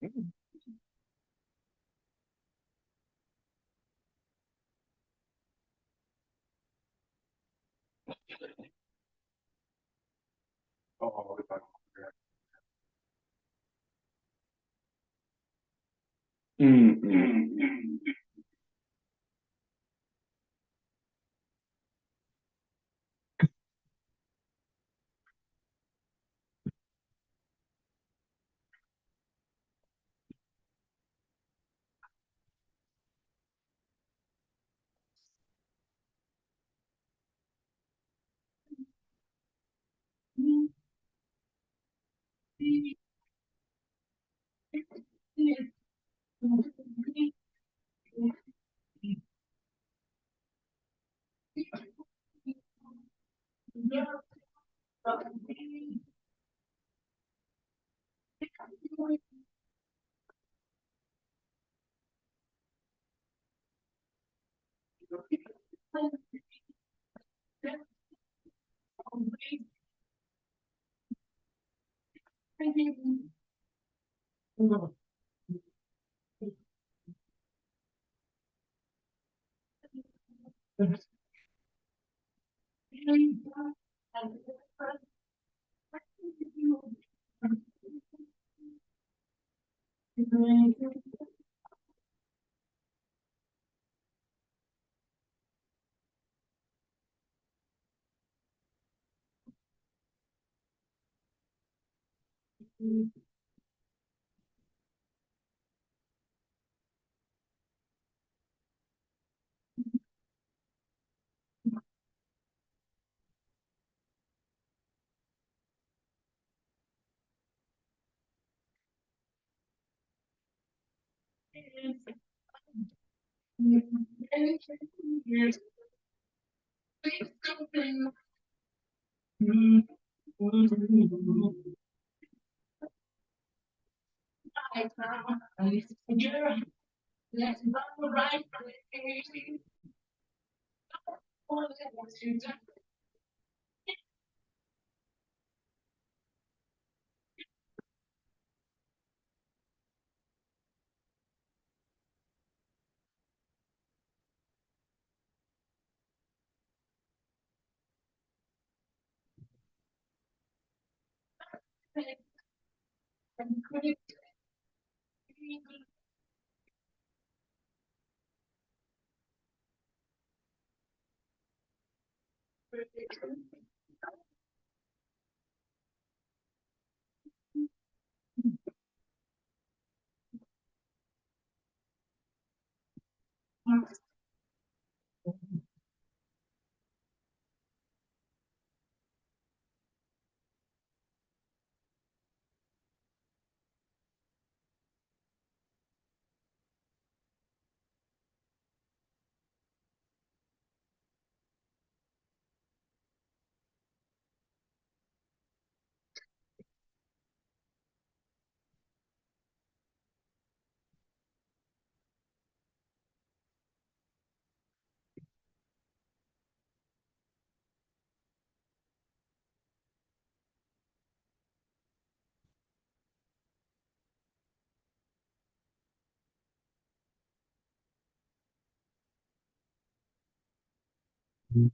Mm. Oh, mm, mm.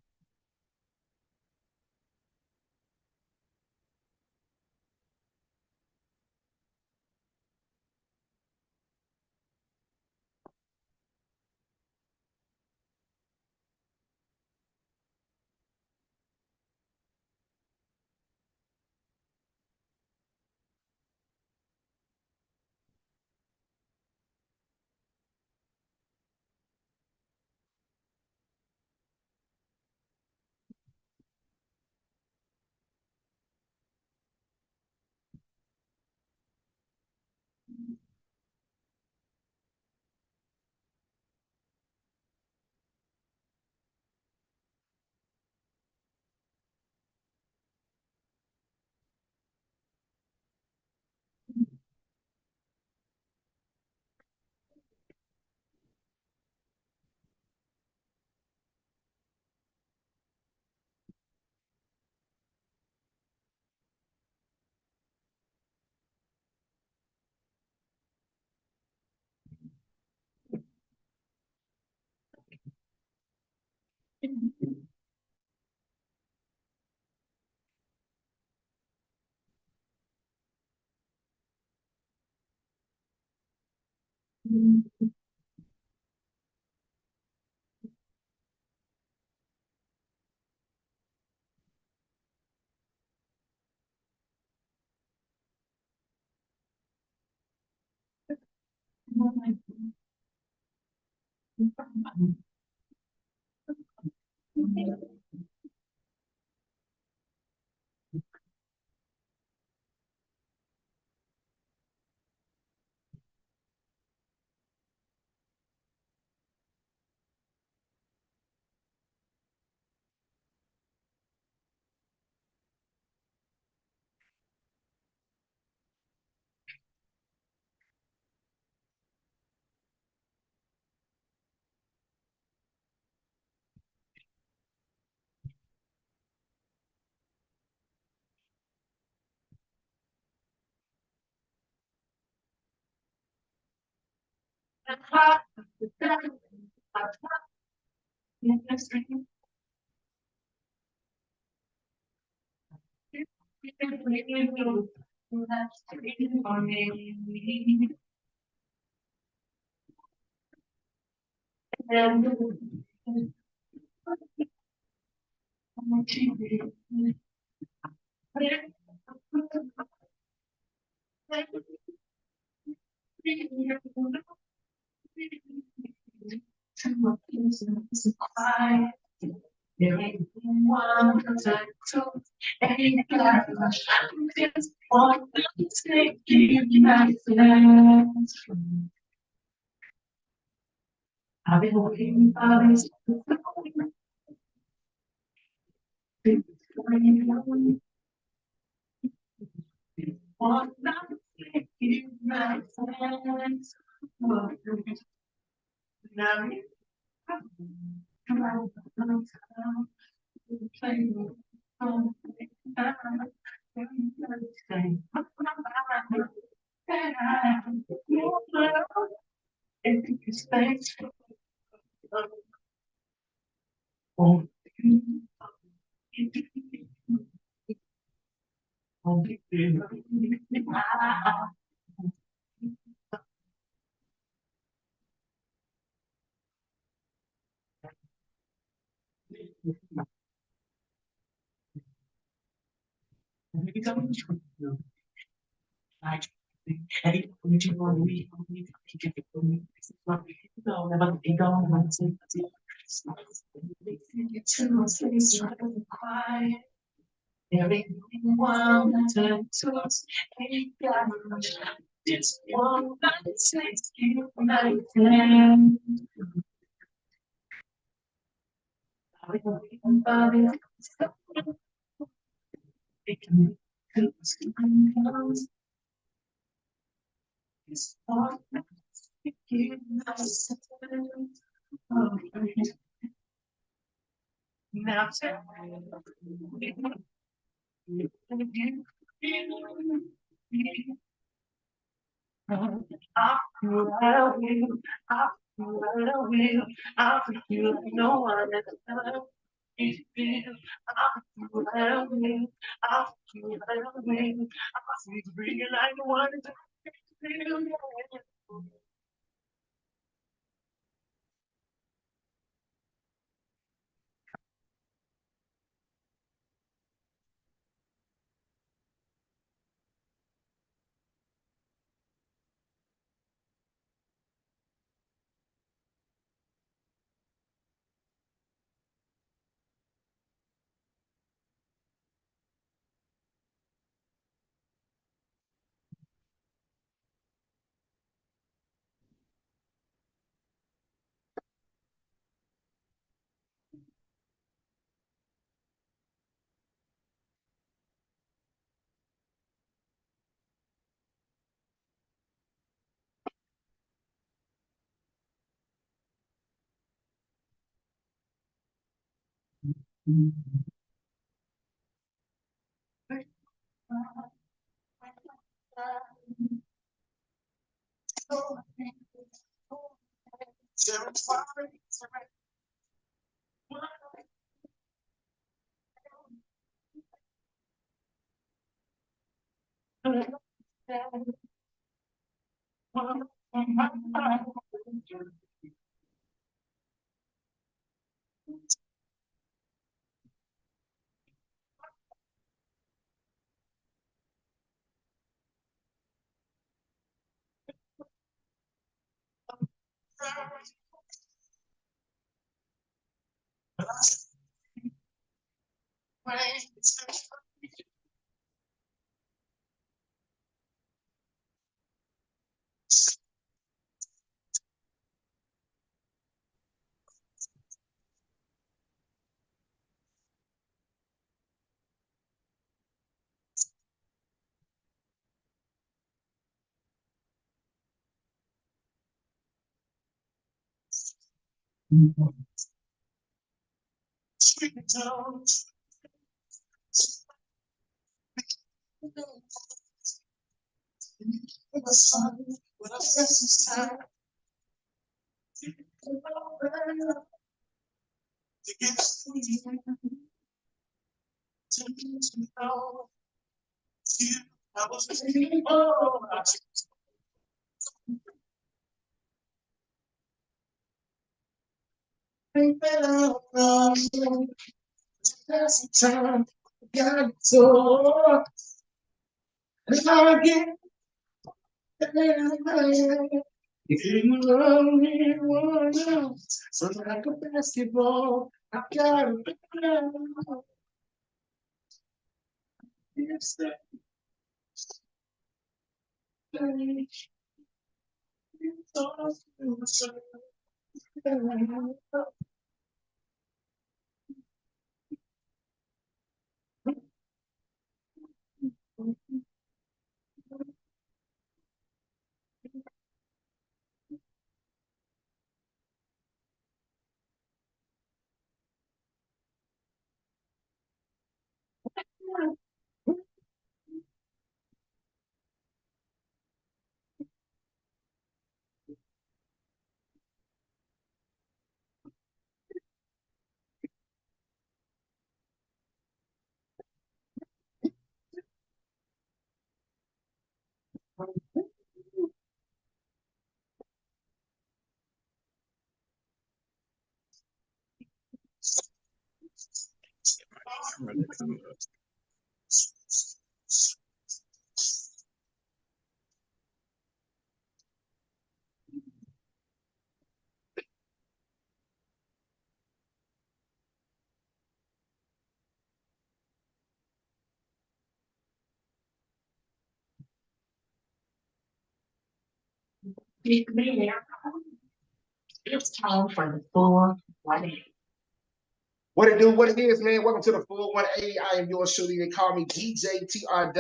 What it do, what it is, man. Welcome to the full 180. I am yours truly. They call me DJ TR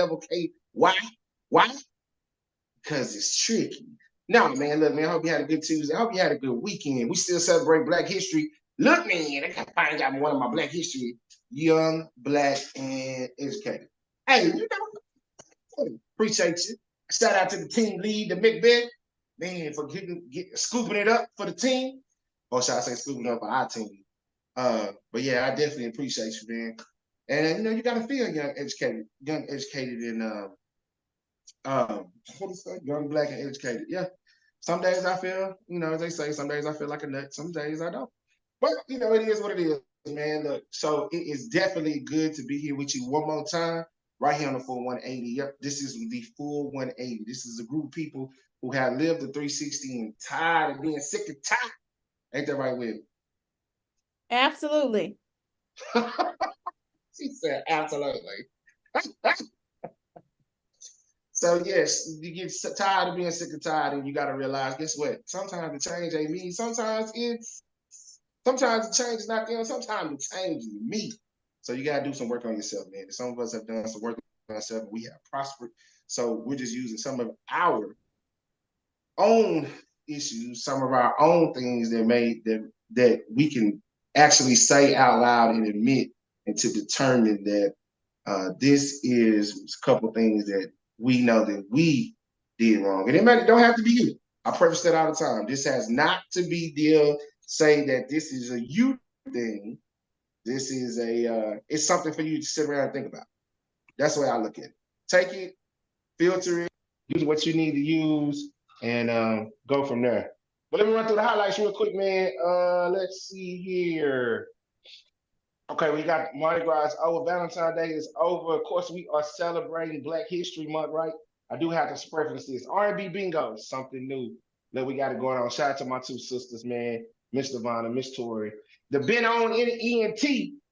Why? Why? Because it's tricky. No, man, look, man, I hope you had a good Tuesday. I hope you had a good weekend. We still celebrate Black History. Look, man, I got find out one of my Black History. Young, Black, and educated. Hey, you know, appreciate you. Shout out to the team lead, the McBeth, man, for scooping it up for the team. Or should I say scooping it up for our team? But yeah, I definitely appreciate you, man. And you know, you gotta feel young, educated, and what is that? Young, black, and educated. Yeah. Some days I feel, you know, as they say, some days I feel like a nut, some days I don't. But you know, it is what it is, man. Look, so it is definitely good to be here with you one more time, right here on the full 180. Yep, this is the full 180. This is a group of people who have lived the 360 and tired of being sick and tired. Ain't that right, Will? Absolutely. She said, absolutely. So yes, you get tired of being sick and tired, and you got to realize, guess what? Sometimes the change ain't me. Sometimes the change is not them. Sometimes the change is me. So you got to do some work on yourself, man. Some of us have done some work on ourselves, and we have prospered. So we're just using some of our own issues, some of our own things that we can actually say out loud and admit, and to determine that this is a couple things that we know that we did wrong. And it don't have to be you. I preface that all the time. This has not to be the say that this is a you thing. This is it's something for you to sit around and think about. That's the way I look at it. Take it, filter it, use what you need to use, and go from there. But let me run through the highlights real quick, man. Let's see here. Okay, we got Mardi Gras is over. Valentine's Day is over. Of course, we are celebrating Black History Month, right? I do have to preface this. R&B bingo is something new that we got it going on. Shout out to my two sisters, man, Miss Devon and Miss Tori. The Been On ENT.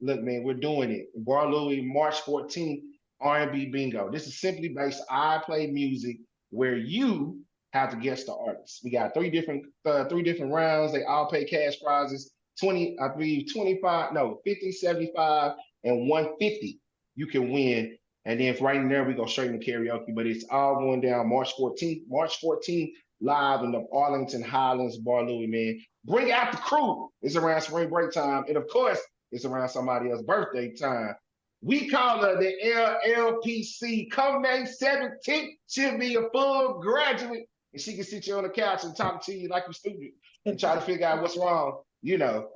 Look, man, we're doing it. Bar Louie, March 14th, R&B bingo. This is simply based. I play music where you have to guess the artist. We got three different rounds. They all pay cash prizes. 20, I believe 25, no, 50, 75, and 150 you can win. And then right in there, we go straight into karaoke, but it's all going down March 14th. March 14th, live in the Arlington Highlands Bar Louie, man. Bring out the crew. It's around spring break time. And of course, it's around somebody else's birthday time. We call her the LLPC. Come May 17th, she'll be a full graduate. And she can sit you on the couch and talk to you like you're stupid and try to figure out what's wrong.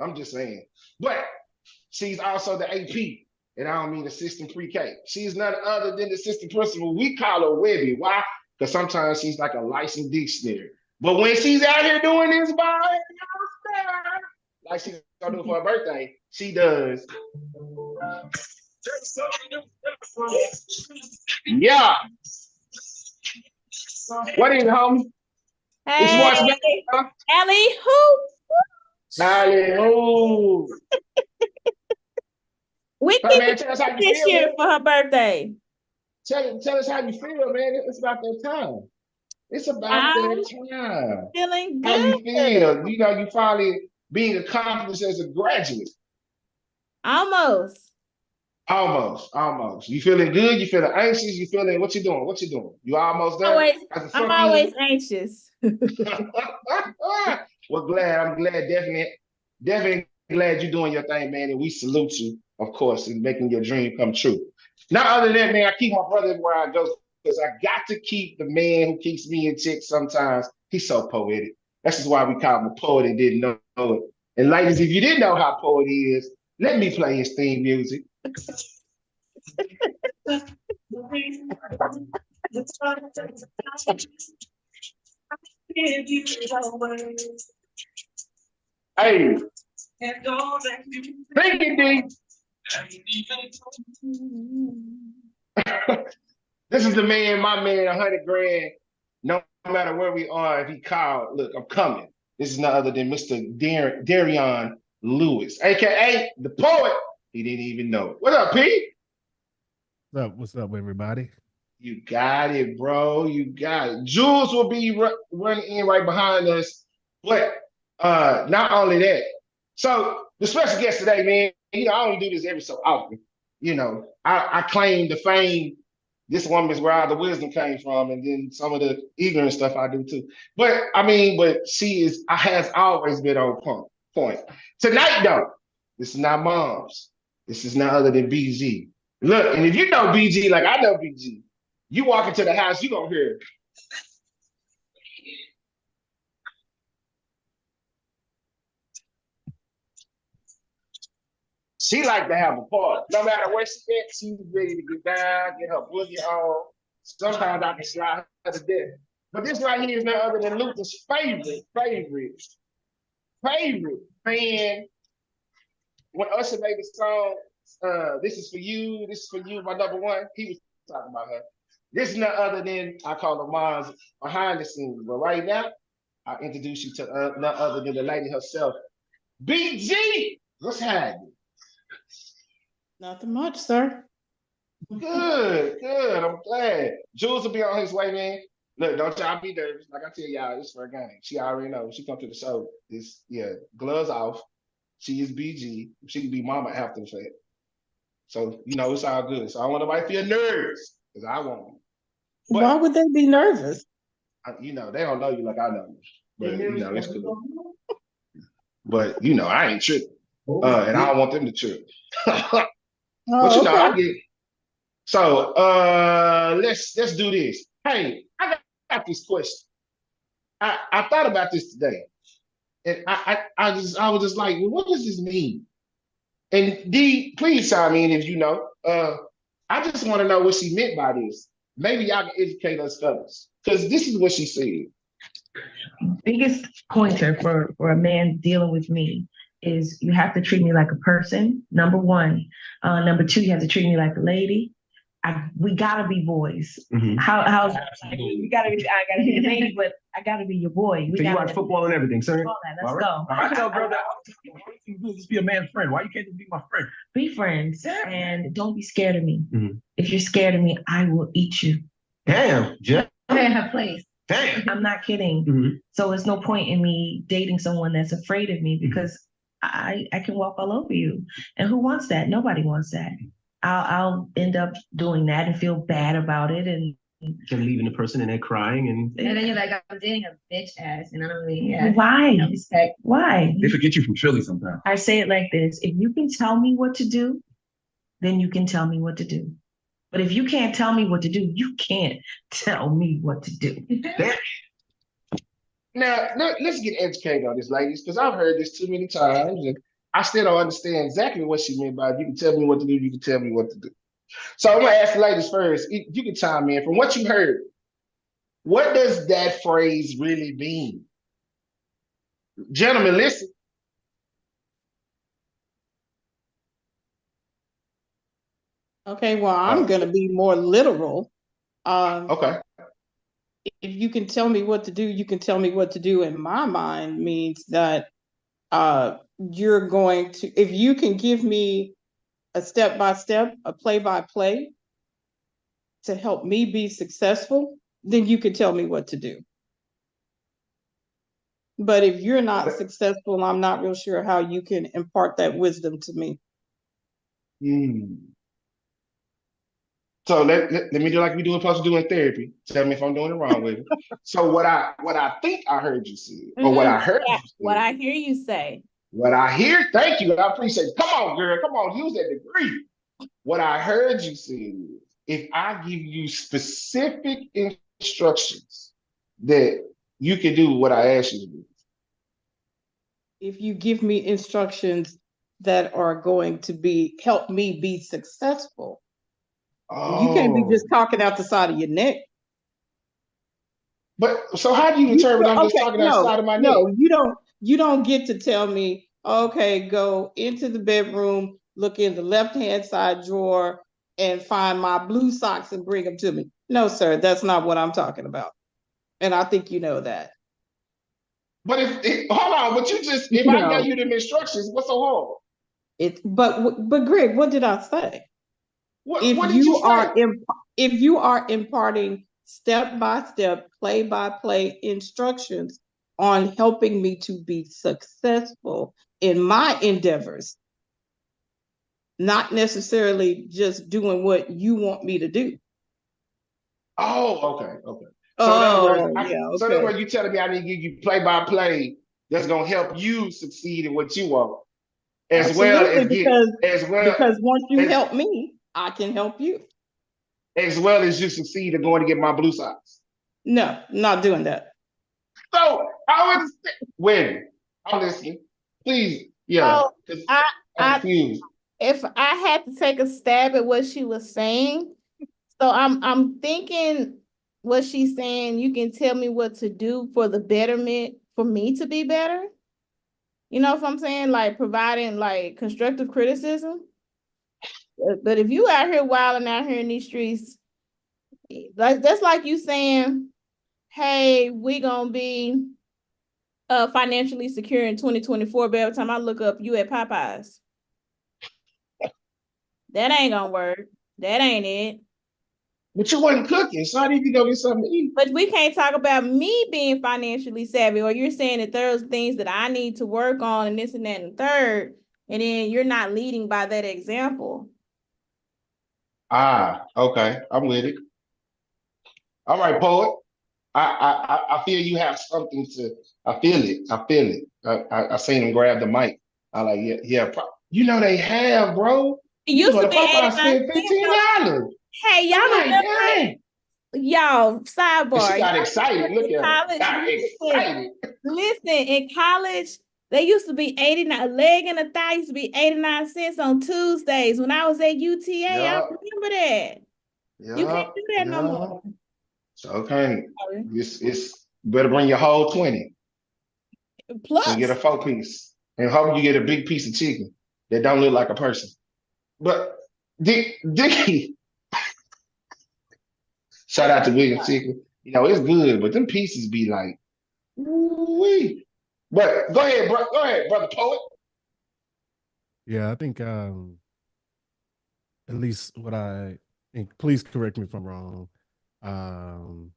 I'm just saying. But she's also the AP, and I don't mean assistant pre-K. She's none other than the assistant principal. We call her Webby. Why? Because sometimes she's like a licensed dictionary. But when she's out here doing this by like she's gonna do for her birthday, she does. Yeah. What is it, homie? It's Hey, what's better. Allie, who? Hallelujah. We Hey, keep man, it tell us how you this feel, year man. for her birthday. Tell us how you feel, man. It's about that time. It's about I'm that time. feeling How you good. feel? You finally being accomplished as a graduate. Almost. Almost. You feeling good? You feeling anxious? You feeling what you doing? What you doing? You almost there? Always, As a I'm fuck always in? anxious. Well, I'm glad, definitely glad you're doing your thing, man. And we salute you, of course, in making your dream come true. Not other than that, man, I keep my brother where I go because I got to keep the man who keeps me in check sometimes. He's so poetic. That's just why we call him a poet and didn't know it. And ladies, if you didn't know how poet he is, let me play his theme music. Hey, thank you, D. This is the man, my man, 100 grand. No matter where we are, if he called, look, I'm coming. This is none other than Mr. Darion Lewis, aka the poet. He didn't even know it. What up, P? What's up, everybody? You got it, bro. You got it. Jules will be running in right behind us. But not only that. So the special guest today, man, I only do this every so often. I claim the fame. This woman is where all the wisdom came from, and then some of the ignorant stuff I do too. But she has always been on point. Tonight, though, this is not mom's. This is none other than BG. Look, and if you know BG like I know BG, you walk into the house, you gonna hear. She like to have a party. No matter where she at, she's ready to get down, get her boogie on. Sometimes I can slide her to death. But this right here is none other than Luther's favorite fan. When Usher made the song, This Is For You, my number one, he was talking about her. This is none other than, I call her mom's behind the scenes. But right now, I'll introduce you to none other than the lady herself. BG! What's happening? Nothing much, sir. Good. I'm glad. Jules will be on his way, man. Look, don't y'all be nervous. Like I tell y'all, it's for a game. She already knows. She come to the show. Gloves off. She is BG. She can be mama after the fact. So, it's all good. So I want nobody to feel nervous, because I won't. Why would they be nervous? They don't know you like I know you. But, that's cool. But, I ain't tripping. And I don't want them to trip. But, okay. I get. So let's do this. Hey, I got this question. I thought about this today, and I was just like, well, what does this mean? And D, please chime in if you know. I just want to know what she meant by this. Maybe y'all can educate us fellas. Because this is what she said. Biggest pointer for a man dealing with me is you have to treat me like a person. Number one. Number two, you have to treat me like a lady. We gotta be boys. Mhm. How's you gotta be? I gotta be your lady, but I gotta be your boy. So you watch football and everything, sir? All that. Let's All right. go. I tell girls that all the time. Why can't you just be a man's friend? Why you can't just be my friend? Be friends and don't be scared of me. Mhm. If you're scared of me, I will eat you. Damn, Jeff. Please. Damn. I'm not kidding. Mhm. So there's no point in me dating someone that's afraid of me because I can walk all over you. And who wants that? Nobody wants that. I'll end up doing that and feel bad about it and leaving the person and they're crying and then you're like, I'm dating a bitch ass and I don't really have why? no respect. Why? they forget you from Philly sometimes. I say it like this: if you can tell me what to do, then you can tell me what to do. But if you can't tell me what to do, you can't tell me what to do. Now, let's get educated on this, ladies, because I've heard this too many times, and I still don't understand exactly what she meant by it. You can tell me what to do, you can tell me what to do. So I'm gonna ask the ladies first. You can chime in. From what you heard, what does that phrase really mean? Gentlemen, listen. Okay, well, I'm gonna be more literal. Okay. If you can tell me what to do, you can tell me what to do. In my mind, means that you're going to, if you can give me a step-by-step, a play-by-play to help me be successful, then you can tell me what to do. But if you're not successful, I'm not real sure how you can impart that wisdom to me. So let me do like we do supposed to do in therapy. Tell me if I'm doing it wrong with it. So what I think I heard you say, or what I heard you say, what I hear you say. What I hear, thank you, I appreciate it. Come on, girl, come on, use that degree. What I heard you say is, if I give you specific instructions that you can do what I asked you to do. If you give me instructions that are going to help me be successful, you can't be just talking out the side of your neck. But so how do you determine I'm just talking outside of my neck? No, you don't get to tell me, okay, go into the bedroom, look in the left-hand side drawer and find my blue socks and bring them to me. No, sir, that's not what I'm talking about. And I think you know that. But hold on, but if I gave you them instructions, what's so hard? But Greg, what did I say? What did you say? If you are imparting step-by-step, play-by-play instructions on helping me to be successful in my endeavors, not necessarily just doing what you want me to do. Oh, okay. So in other words, so in other words, you telling me I need to give you play-by-play that's gonna help you succeed in what you want, because once you help me, I can help you. As well as you succeed in going to get my blue socks. No, not doing that. So I was wait. I'm listening. Please, yeah. So I'm confused. If I had to take a stab at what she was saying, so I'm thinking what she's saying, you can tell me what to do for the betterment for me to be better. You know what I'm saying? Like providing like constructive criticism. But if you out here wilding out here in these streets, that's like you saying, hey, we gonna be financially secure in 2024, but every time I look up, you at Popeyes. That ain't gonna work. That ain't it. But you wasn't cooking, so how did you go get something to eat? But we can't talk about me being financially savvy, or you're saying that there's things that I need to work on and this and that and third, and then you're not leading by that example. Okay. I'm with it. All right, poet. I feel you have something to. I feel it. I seen him grab the mic. I like, yeah. You know they have, bro. It used to be Popeye spent $15. Hey, y'all remember? Y'all, sidebar. She got excited. Look at her. Got excited. Listen, in college, they used to be 89. A leg and a thigh used to be 89 cents on Tuesdays. When I was at UTA, I remember that. You can't Yeah, do that no yeah. more. So okay, Sorry. it's better bring your whole 20 and get a Plus, 4-piece. And hope you get a big piece of chicken that don't look like a person. But Dickie, shout out to William Chicken. You know, it's good, but them pieces be like, ooh-wee. But go ahead, bro. Go ahead, brother poet. Yeah, I think at least what I think, please correct me if I'm wrong. Um,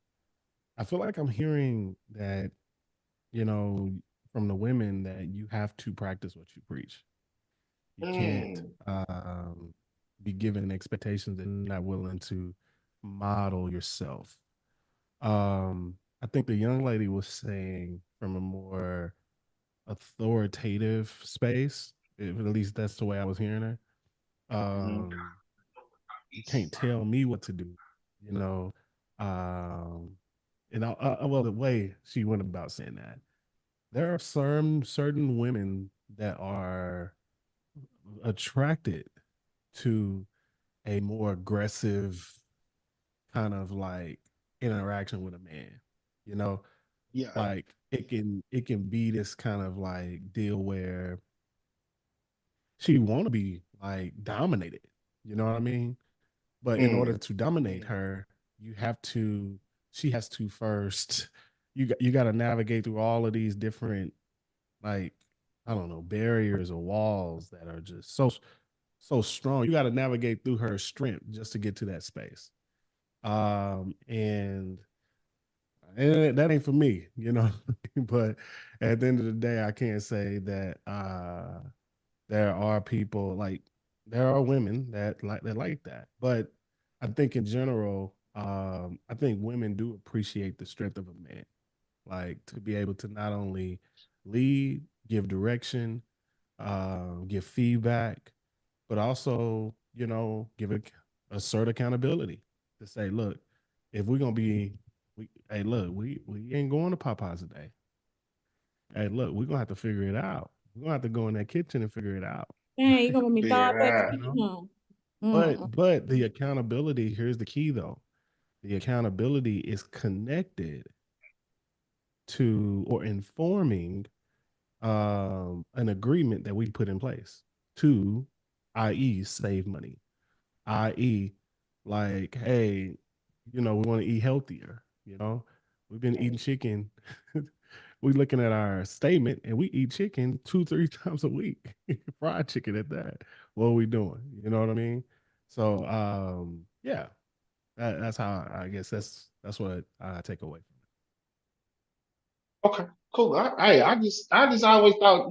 I feel like I'm hearing that, you know, from the women that you have to practice what you preach. You can't Mm, be given expectations that you're not willing to model yourself. I think the young lady was saying from a more authoritative space. At least that's the way I was hearing her. mm, Um, you can't tell me what to do, you know. Um, well, the way she went about saying that, there are certain women that are attracted to a more aggressive kind of like interaction with a man. You know, yeah. like it can be this kind of like deal where she want to be like dominated. You know what I mean? But in order Mm, to dominate her, you have to she has to first you got to navigate through all of these different like I don't know barriers or walls that are just so strong. You got to navigate through her strength just to get to that space. And that ain't for me, you know. But at the end of the day, I can't say that there are people like there are women that like that. But I think in general, I think women do appreciate the strength of a man, like to be able to not only lead, give direction, give feedback, but also, give assert accountability to say, look, if we're gonna be, hey, look, we ain't going to Popeyes today. Hey, look, we're gonna have to figure it out. We're gonna have to go in that kitchen and figure it out. dang, you gonna make me figure throw it out that out. You know, cookie? but the accountability, here's the key though. The accountability is connected to or informing an agreement that we put in place to, i.e., save money, i.e., like, hey, we want to eat healthier. We've been eating chicken. We looking at our statement and we eat chicken 2-3 times a week, fried chicken at that. What are we doing? You know what I mean? So, yeah, that's how I guess that's what I take away from Okay, cool. I just always thought,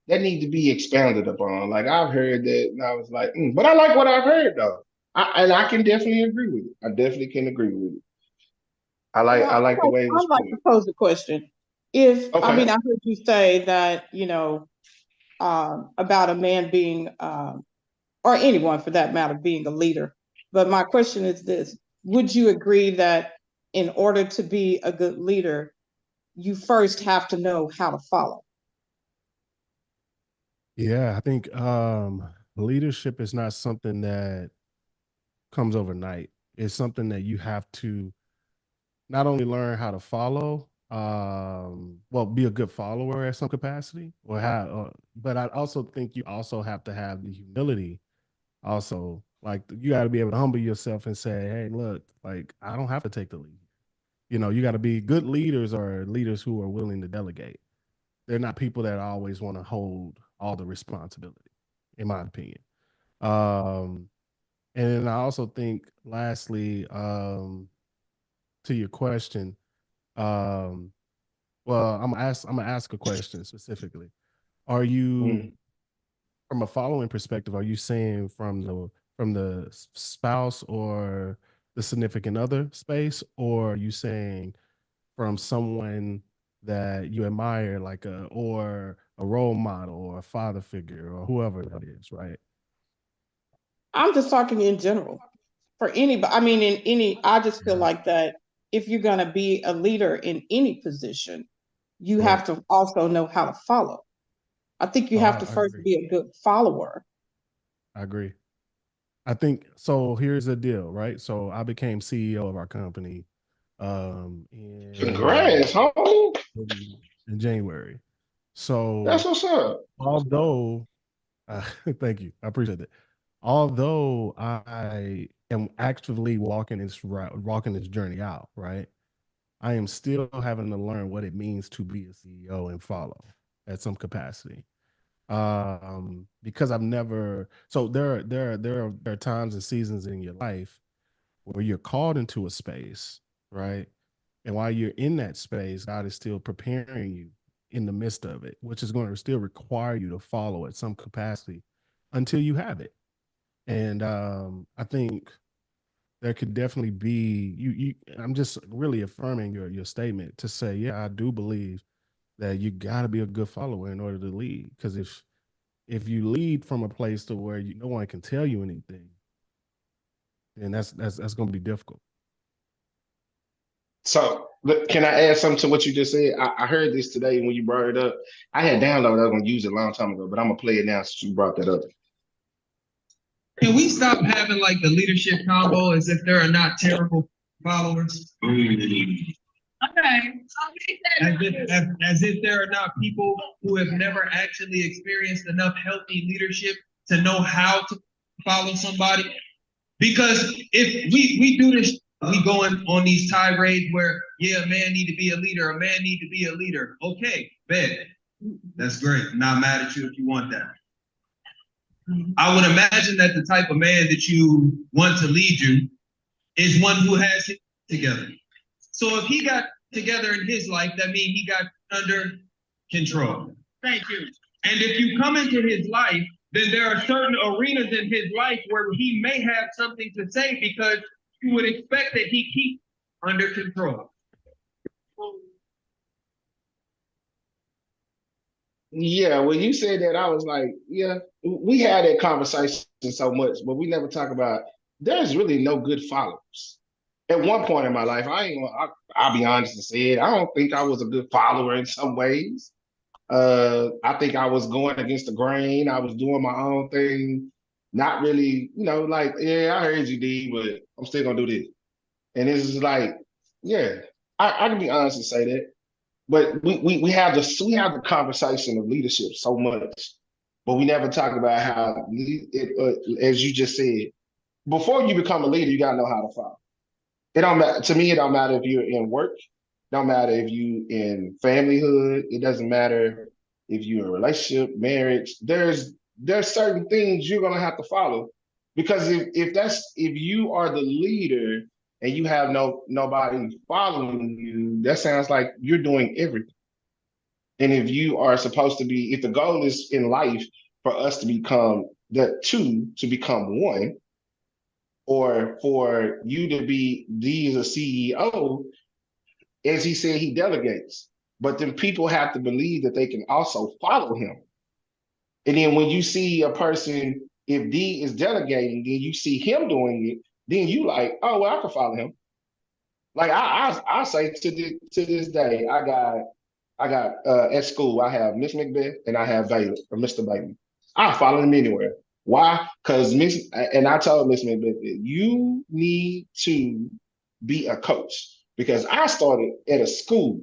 that need to be expounded upon. Like I've heard that, and I was like, but I like what I've heard though. And I can definitely agree with it. I definitely can agree with it. Well, I like the way it was I'd like to put. pose a question. I Okay. mean, I heard you say that, about a man being, or anyone for that matter, being a leader. But my question is this: would you agree that in order to be a good leader, you first have to know how to follow? Yeah, I think leadership is not something that comes overnight. It's something that you have to not only learn how to follow, well, be a good follower at some capacity, but I also think you also have to have the humility. Also, like you got to be able to humble yourself and say, "Hey, look, like I don't have to take the lead." You got to be good leaders or leaders who are willing to delegate. They're not people that always want to hold all the responsibility, in my opinion. Um, and I also think, lastly, to your question, um, well, I'm gonna ask a question specifically. Are you, Mm. from a following perspective, are you saying from the spouse or the significant other space, or are you saying from someone that you admire, like a role model or a father figure or whoever that is, right? I'm just talking in general for anybody. I mean, I just feel Yeah. like that if you're going to be a leader in any position, you Right. have to also know how to follow. I think you Oh, have I, to I first agree. be a good follower. I agree. I think so. Here's the deal, right? So I became CEO of our company Congrats, homie. in January. That's So what's up. although thank you, I appreciate that. Although I am actively walking this journey out, right? I am still having to learn what it means to be a CEO and follow at some capacity. Because I've never so there are times and seasons in your life where you're called into a space, right? And while you're in that space, God is still preparing you in the midst of it, which is going to still require you to follow at some capacity until you have it. And I think there could definitely be you. I'm just really affirming your statement to say, yeah, I do believe that you got to be a good follower in order to lead. Because if you lead from a place to where no one can tell you anything, then that's going to be difficult. So can I add something to what you just said? I heard this today when you brought it up. I had downloaded, I was gonna use it a long time ago, but I'm gonna play it now since you brought that up. Can we stop having like the leadership combo as if there are not terrible followers? Okay. As if there are not people who have never actually experienced enough healthy leadership to know how to follow somebody. Because if we do this, we going on these tirades where, yeah, a man need to be a leader, a man need to be a leader. Okay, bet. That's great. I'm not mad at you if you want that. I would imagine that the type of man that you want to lead you is one who has it together. So if he got together in his life, that means he got under control. Thank you. And if you come into his life, then there are certain arenas in his life where he may have something to say because you would expect that he keep under control. Yeah, when you said that, I was like, yeah, we had that conversation so much, but we never talk about there's really no good followers. At one point in my life, I'll be honest and say it, I don't think I was a good follower in some ways. I think I was going against the grain. I was doing my own thing, not really, like, yeah, I heard you, D, but I'm still gonna do this. And it's just like, yeah, I can be honest and say that. But we have the conversation of leadership so much, but we never talk about how as you just said, before you become a leader, you gotta know how to follow. It don't matter to me. It don't matter if you're in work. Don't matter if you in familyhood. It doesn't matter if you're in a relationship, marriage. There's certain things you're gonna have to follow because if you are the leader and you have nobody following you, that sounds like you're doing everything. And if you are supposed to be, if the goal is in life for us to become the two to become one, or for you to be the CEO, as he said, he delegates. But then people have to believe that they can also follow him. And then when you see a person, if D is delegating, then you see him doing it, then you like, oh well, I can follow him. Like I say to this day, I got at school, I have Miss Macbeth and I have Bailey or Mr. Bailey. I follow him anywhere. Why? Because I told Miss Macbeth that you need to be a coach because I started at a school,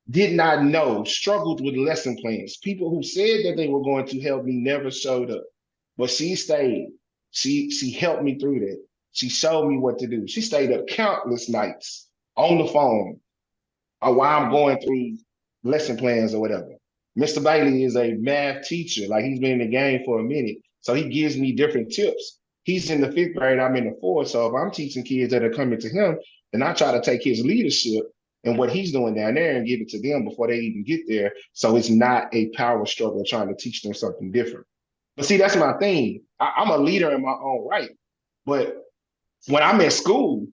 did not know, struggled with lesson plans. People who said that they were going to help me never showed up. But she stayed. She helped me through that. She showed me what to do. She stayed up countless nights on the phone while I'm going through lesson plans or whatever. Mr. Bailey is a math teacher. Like he's been in the game for a minute. So he gives me different tips. He's in the fifth grade, I'm in the fourth. So if I'm teaching kids that are coming to him, then I try to take his leadership and what he's doing down there and give it to them before they even get there. So it's not a power struggle trying to teach them something different. But see, that's my thing. I'm a leader in my own right. But when I'm at school,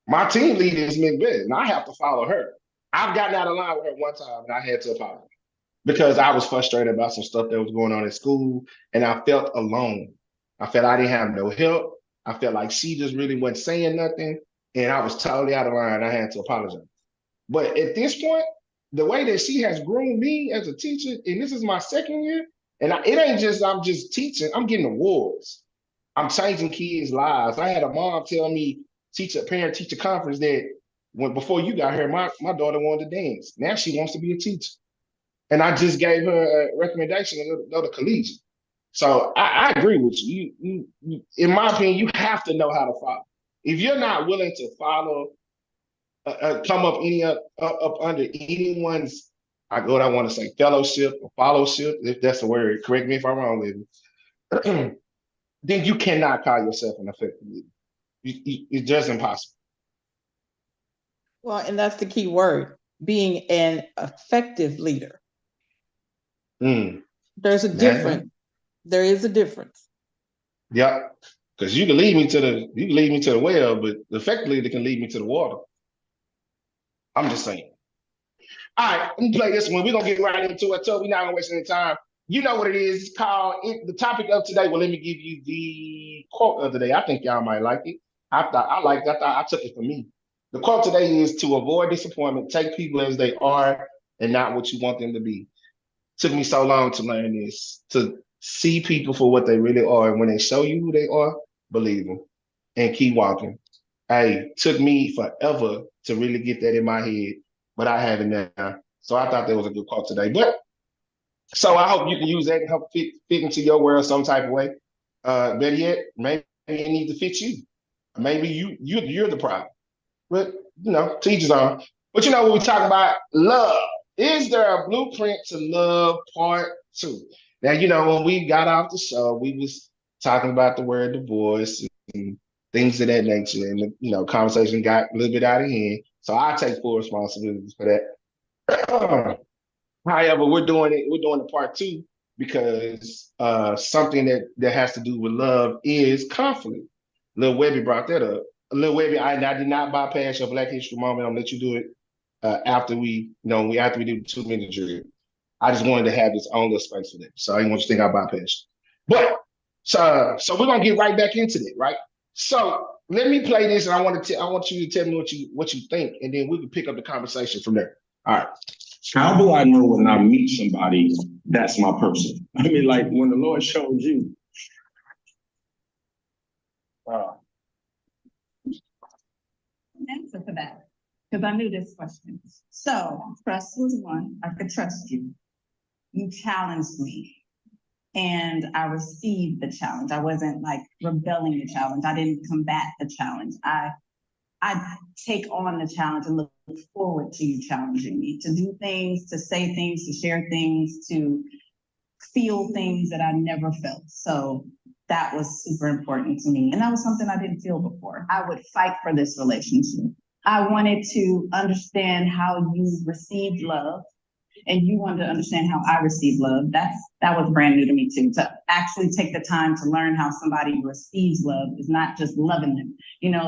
my team leader is Macbeth, and I have to follow her. I've gotten out of line with her one time, and I had to apologize because I was frustrated about some stuff that was going on at school, and I felt alone. I felt I didn't have no help. I felt like she just really wasn't saying nothing, and I was totally out of line. I had to apologize. But at this point, the way that she has groomed me as a teacher, and this is my second year, and it ain't just I'm just teaching, I'm getting awards. I'm changing kids' lives. I had a mom tell me, parent teacher conference that before you got here, my daughter wanted to dance. Now she wants to be a teacher. And I just gave her a recommendation to go to collegiate. So I agree with you. In my opinion, you have to know how to follow. If you're not willing to follow, come up under anyone's, what I want to say, fellowship or fellowship, if that's the word, correct me if I'm wrong with it, then you cannot call yourself an effective leader. It's just impossible. Well, and that's the key word, being an effective leader. There's a difference. There is a difference. Yep. Because you can lead me to the well, but the effective leader can lead me to the water. I'm just saying. All right, let me play this one. We're gonna get right into it. So we're not gonna waste any time. You know what it is. It's called the topic of today. Well, let me give you the quote of the day. I think y'all might like it. I took it for me. The quote today is, to avoid disappointment, take people as they are and not what you want them to be. Took me so long to learn this, to see people for what they really are. And when they show you who they are, believe them and keep walking. Hey, took me forever to really get that in my head, but I have it now. So I thought that was a good quote today. But so I hope you can use that and help fit into your world some type of way. Better yet, maybe it needs to fit you. Maybe you're the problem. But teachers on. But when we talk about love, is there a blueprint to love part 2? Now, when we got off the show, we was talking about the word divorce and things of that nature, and conversation got a little bit out of hand. So I take full responsibility for that. However, we're doing the part 2 because something that has to do with love is conflict. Lil Webby brought that up. Lil Webby, I did not bypass your Black History Moment. I'm gonna let you do it after we do the 2-minute drill. I just wanted to have this own little space for that, so I didn't want you to think I bypassed. But so we're gonna get right back into it, right? So let me play this, and I want you to tell me what you think, and then we can pick up the conversation from there. All right. How do I know when I meet somebody that's my person? I mean, like when the Lord showed you. Answer for that, because I knew this question. So trust was one. I could trust you. You challenged me, and I received the challenge. I wasn't like rebelling the challenge. I didn't combat the challenge. I take on the challenge and look forward to you challenging me to do things, to say things, to share things, to feel things that I never felt. So that was super important to me. And that was something I didn't feel before. I would fight for this relationship. I wanted to understand how you received love, and you wanted to understand how I received love. That was brand new to me too. To actually take the time to learn how somebody receives love is not just loving them.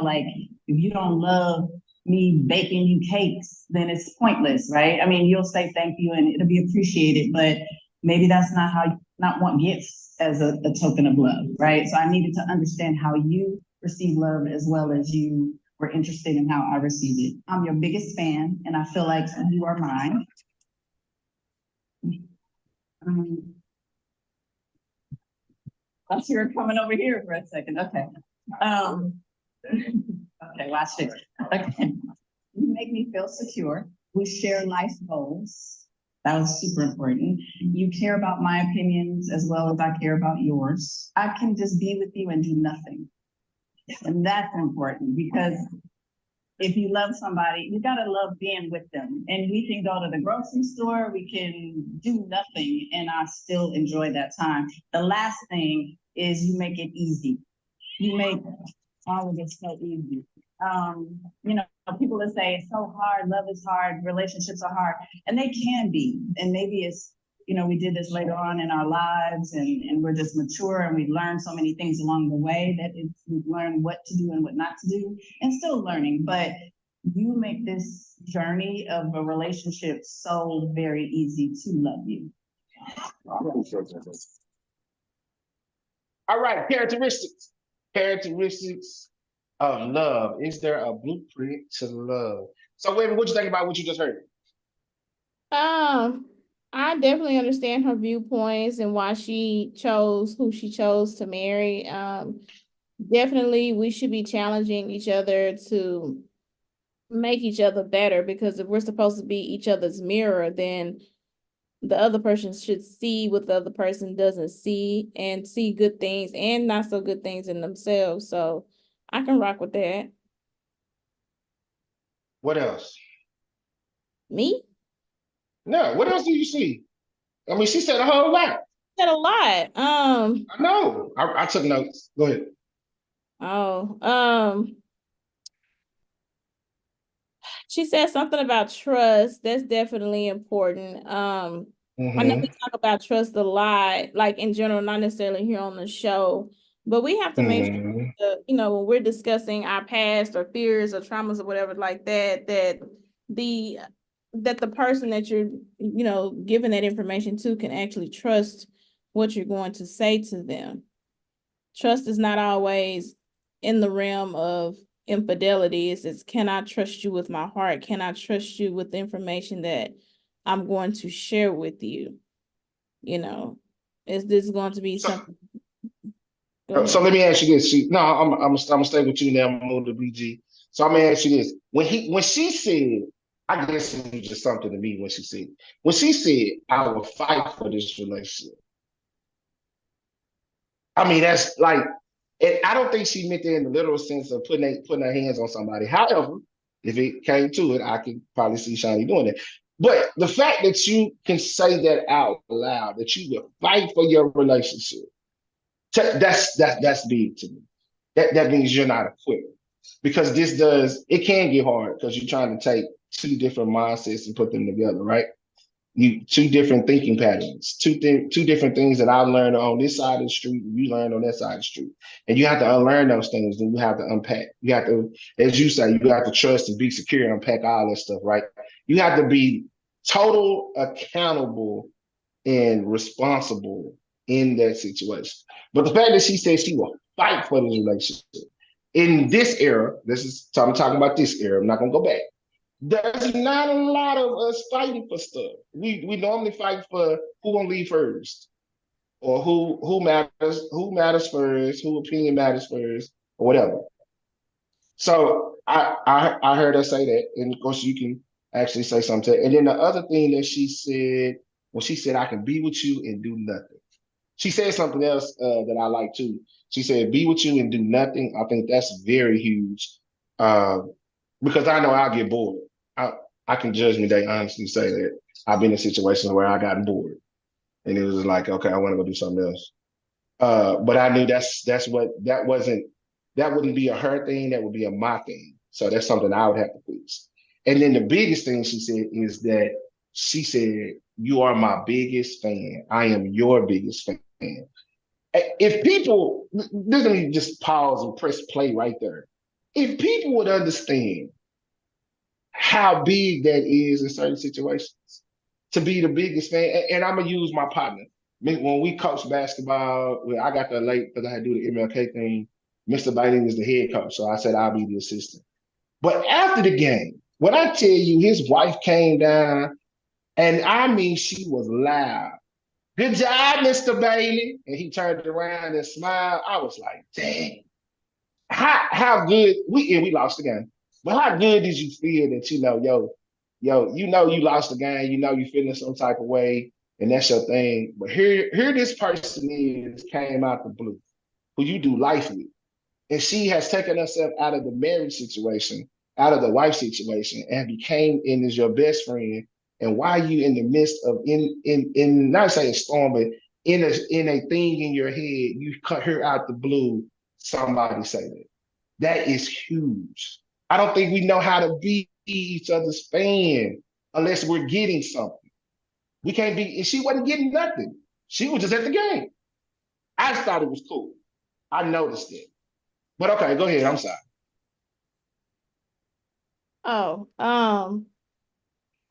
Like if you don't love me baking you cakes, then it's pointless, right? I mean, you'll say thank you and it'll be appreciated, but maybe that's not what gifts as a token of love, right? So I needed to understand how you receive love as well as you were interested in how I received it. I'm your biggest fan, and I feel like you are mine. Thought you were coming over here for a second. Okay. Okay, watch this. Okay. You make me feel secure. We share life goals. That was super important. You care about my opinions as well as I care about yours. I can just be with you and do nothing. And that's important because if you love somebody, you gotta love being with them. And we can go to the grocery store, we can do nothing, and I still enjoy that time. The last thing is you make it easy. You make all of it so easy. People that say it's so hard, love is hard, relationships are hard, and they can be. And maybe it's, we did this later on in our lives and we're just mature and we learn so many things along the way that we've learned what to do and what not to do and still learning. But you make this journey of a relationship so very easy to love you. All right, characteristics of love. Is there a blueprint to love? So, Webby, what you think about what you just heard? I definitely understand her viewpoints and why she chose who she chose to marry. Definitely we should be challenging each other to make each other better, because if we're supposed to be each other's mirror, then the other person should see what the other person doesn't see, and see good things and not so good things in themselves. So I can rock with that. What else? Me? No, what else do you see? I mean, she said a whole lot. Said a lot. I know. I took notes. Go ahead. Oh, she said something about trust. That's definitely important. I know we Mm-hmm. talk about trust a lot, like in general, not necessarily here on the show, but we have to make sure, Mm-hmm. when we're discussing our past or fears or traumas or whatever like that, the that the person that you're, giving that information to can actually trust what you're going to say to them. Trust is not always in the realm of infidelity. It's can I trust you with my heart? Can I trust you with the information that I'm going to share with you? Is this going to be So, something? Go so ahead. let me ask you this. No, I'm gonna stay with you now. I'm gonna move to BG. So I'm gonna ask you this. When she said, I guess it was just something to me when she said, I will fight for this relationship. I mean, that's like, and I don't think she meant that in the literal sense of putting her hands on somebody. However, if it came to it, I could probably see Shani doing it. But the fact that you can say that out loud, that you will fight for your relationship, that's big to me. That means you're not equipped. Because it can get hard because you're trying to take two different mindsets and put them together, right? Two different thinking patterns, two different things that I learned on this side of the street, and you learned on that side of the street, and you have to unlearn those things. Then you have to unpack. You have to, as you say, you have to trust and be secure and unpack all that stuff, right? You have to be total accountable and responsible in that situation. But the fact that she said she will fight for this relationship in this era, I'm talking about this era. I'm not gonna go back. There's not a lot of us fighting for stuff. We normally fight for who gonna leave first, or who matters first, who opinion matters first, or whatever. So I heard her say that, and of course you can actually say something. And then the other thing that she said, when she said, "I can be with you and do nothing," she said something else that I like too. She said, "Be with you and do nothing." I think that's very huge, uh, because I know I'll get bored. I I can judge me. They honestly say that I've been in situations where I got bored, and it was like, okay, I want to go do something else. But I knew that wouldn't be a her thing. That would be a my thing. So that's something I would have to fix. And then the biggest thing she said is that she said, "You are my biggest fan. I am your biggest fan." If people, let me just pause and press play right there. If people would understand how big that is in certain situations, to be the biggest fan, and I'm gonna use my partner. When we coach basketball, I got there late because I had to do the MLK thing. Mr. Biting is the head coach, so I said I'll be the assistant. But after the game, when I tell you his wife came down, and I mean she was loud. "Good job, Mr. Bailey." And he turned around and smiled. I was like, dang. How good we lost the game. But how good did you feel that you lost the game, you feeling some type of way, and that's your thing. But here this person is came out the blue, who you do life with. And she has taken herself out of the marriage situation, out of the wife situation, and became and is your best friend. And while you in the midst of in not saying storm, but in a thing in your head, you cut her out the blue. Somebody say that. That is huge. I don't think we know how to be each other's fan unless we're getting something. We can't be, and she wasn't getting nothing. She was just at the game. I just thought it was cool. I noticed it. But okay, go ahead. I'm sorry. Oh,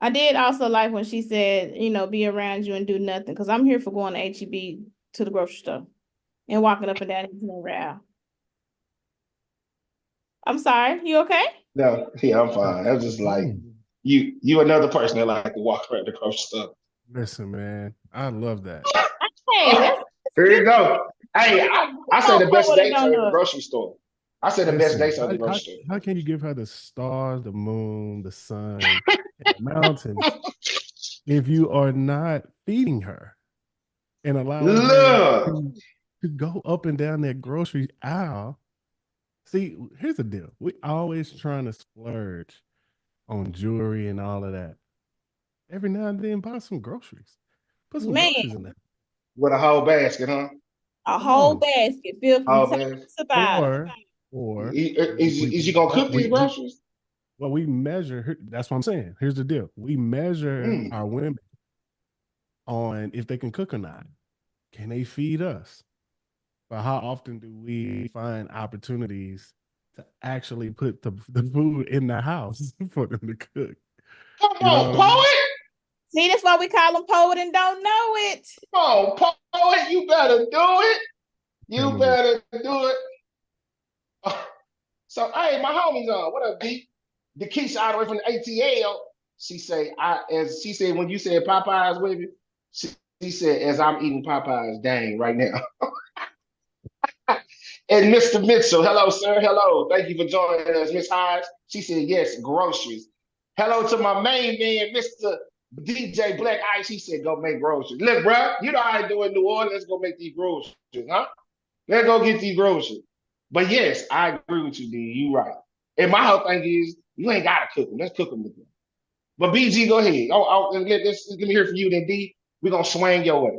I did also like when she said, be around you and do nothing, because I'm here for going to HEB to the grocery store and walking up and down the aisle. I'm sorry, you okay? No, yeah, I'm fine. I was just like, you another person that like to walk around the grocery store. Listen, man, I love that. Hey, that's Here you good. go. Hey, I say Don't the put best what it dates are don't at the know. grocery store. I say the best Listen, dates are at the grocery store. how can you give her the stars, the moon, the sun, and the mountains if you are not feeding her and allowing her Look, to go up and down that grocery aisle? See, here's the deal. We always trying to splurge on jewelry and all of that. Every now and then buy some groceries. Put some Man, groceries in there. with a whole basket, huh? a Come whole on. basket filled from Whole top basket. to bottom. Or Is you gonna cook these groceries? well, we measure. That's what I'm saying. Here's the deal. We measure Mm. our women on if they can cook or not. Can they feed us? But how often do we find opportunities to actually put the food in the house for them to cook? Come You know on, what I mean? poet. See, that's why we call them poet and don't know it. Come on, poet. You better do it. Tell You me more. better do it. So, hey, my homie's on. What up, D? The Keisha all the way from the ATL. She say, as she said when you said Popeyes with me, she said, as I'm eating Popeyes, dang, right now. And Mr. Mitchell, hello, sir. Hello. Thank you for joining us, Miss Hodge. She said, yes, groceries. Hello to my main man, Mr. DJ Black Ice. He said, go make groceries. Look, bro, you know how I do in New Orleans. Let's go make these groceries, huh? Let's go get these groceries. But yes, I agree with you, D. You right. And my whole thing is, you ain't gotta cook them. Let's cook them with them. But BG, go ahead. Let me hear from you. Then D, we're gonna swing your way.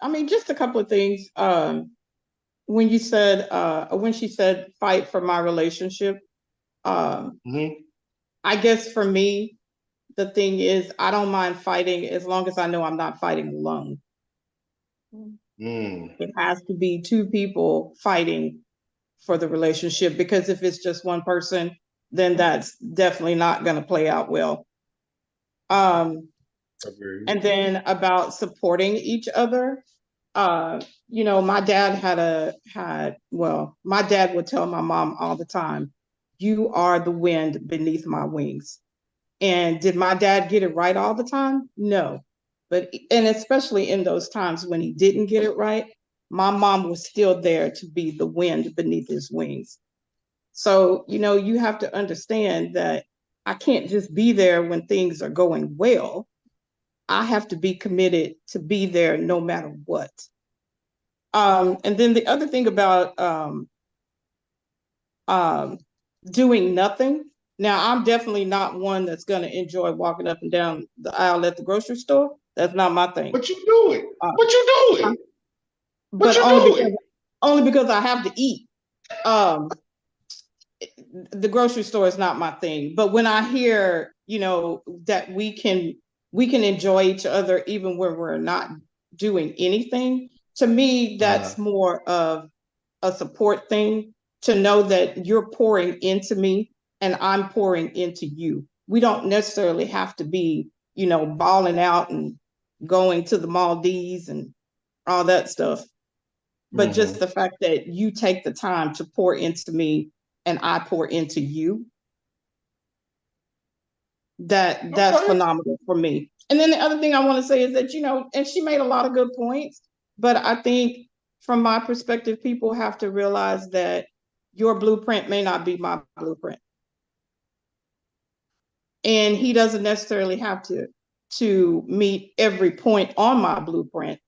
I mean, just a couple of things. When you said, when she said, fight for my relationship, Mm-hmm. I guess for me, the thing is, I don't mind fighting as long as I know I'm not fighting alone. Mm. It has to be two people fighting for the relationship, because if it's just one person, then that's definitely not going to play out well. And then about supporting each other, my dad my dad would tell my mom all the time, you are the wind beneath my wings. And did my dad get it right all the time? No. And especially in those times when he didn't get it right, my mom was still there to be the wind beneath his wings. So, you have to understand that I can't just be there when things are going well. I have to be committed to be there no matter what. And then the other thing about doing nothing. Now, I'm definitely not one that's going to enjoy walking up and down the aisle at the grocery store. That's not my thing. But you do it. Uh, But you do it. But but you do it. only because I have to eat. The grocery store is not my thing. But when I hear, that we can enjoy each other even when we're not doing anything, to me, that's more of a support thing, to know that you're pouring into me and I'm pouring into you. We don't necessarily have to be, balling out and going to the Maldives and all that stuff. But just the fact that you take the time to pour into me and I pour into you, that's phenomenal for me. And then the other thing I want to say is that, and she made a lot of good points, but I think from my perspective, people have to realize that your blueprint may not be my blueprint. And he doesn't necessarily have to meet every point on my blueprint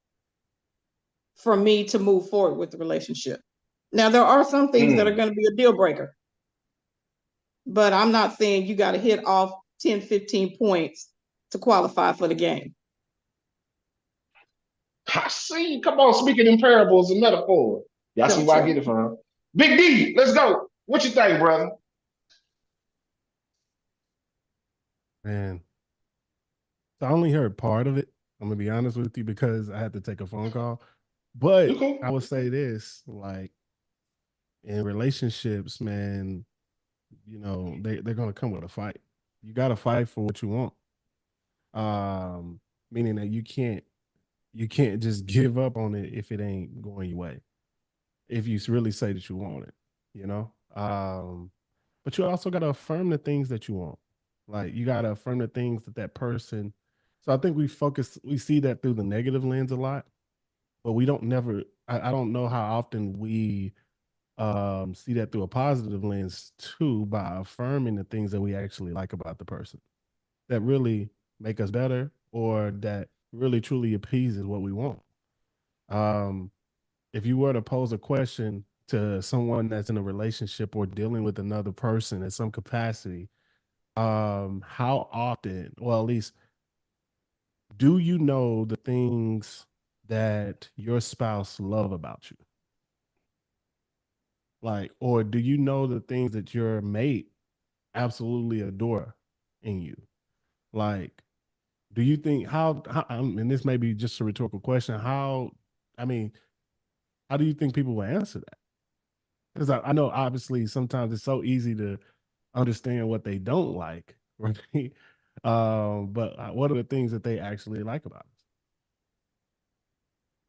for me to move forward with the relationship. Now, there are some things that are going to be a deal breaker, but I'm not saying you got to hit off 10, 15 points to qualify for the game. I see. Come on, speaking in parables and metaphors. Y'all see where I get it from. Big D, let's go. What you think, brother? Man, so I only heard part of it. I'm gonna be honest with you because I had to take a phone call. But Okay. I would say this, like in relationships, man, they're gonna come with a fight. You gotta fight for what you want. Meaning that you can't just give up on it if it ain't going your way. If you really say that you want it, you know. But you also gotta affirm the things that you want. Like you gotta affirm the things that person So I think we see that through the negative lens a lot, but we don't never, I don't know how often we see that through a positive lens too, by affirming the things that we actually like about the person that really make us better or that really truly appeases what we want. Um, if you were to pose a question to someone that's in a relationship or dealing with another person in some capacity, how often, well, at least, do you know the things that your spouse love about you? Like, or do you know the things that your mate absolutely adore in you? Like, do you think and this may be just a rhetorical question, I mean, how do you think people will answer that? Because I know obviously sometimes it's so easy to understand what they don't like, right? But what are the things that they actually like about us?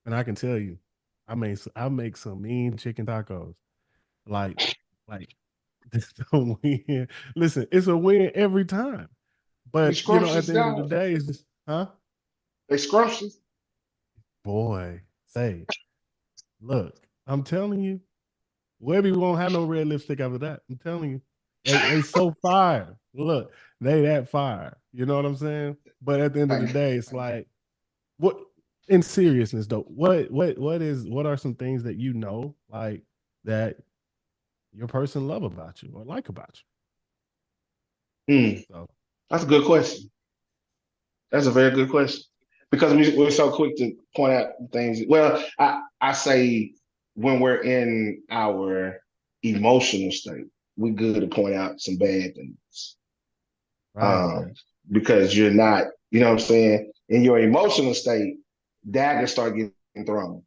And I can tell you, I make some mean chicken tacos. Like, like it's a win. Listen, it's a win every time. You But at scrumptious, the end of the dog? day, it's just, huh? They scrumptious? Boy, say, look, I'm telling you, Webby won't have no red lipstick after that. I'm telling you. They so fire. Look, they that fire. You know what I'm saying? But at the end of the day, it's like, what in seriousness though, what are some things that like that your person love about you or like about Hmm. you? So That's a good question. That's a very good question. Because we're so quick to point out things. Well, I say when we're in our emotional state, we're good to point out some bad things. right. Um, because you're not, you know what I'm saying, in your emotional state, daggers start getting thrown.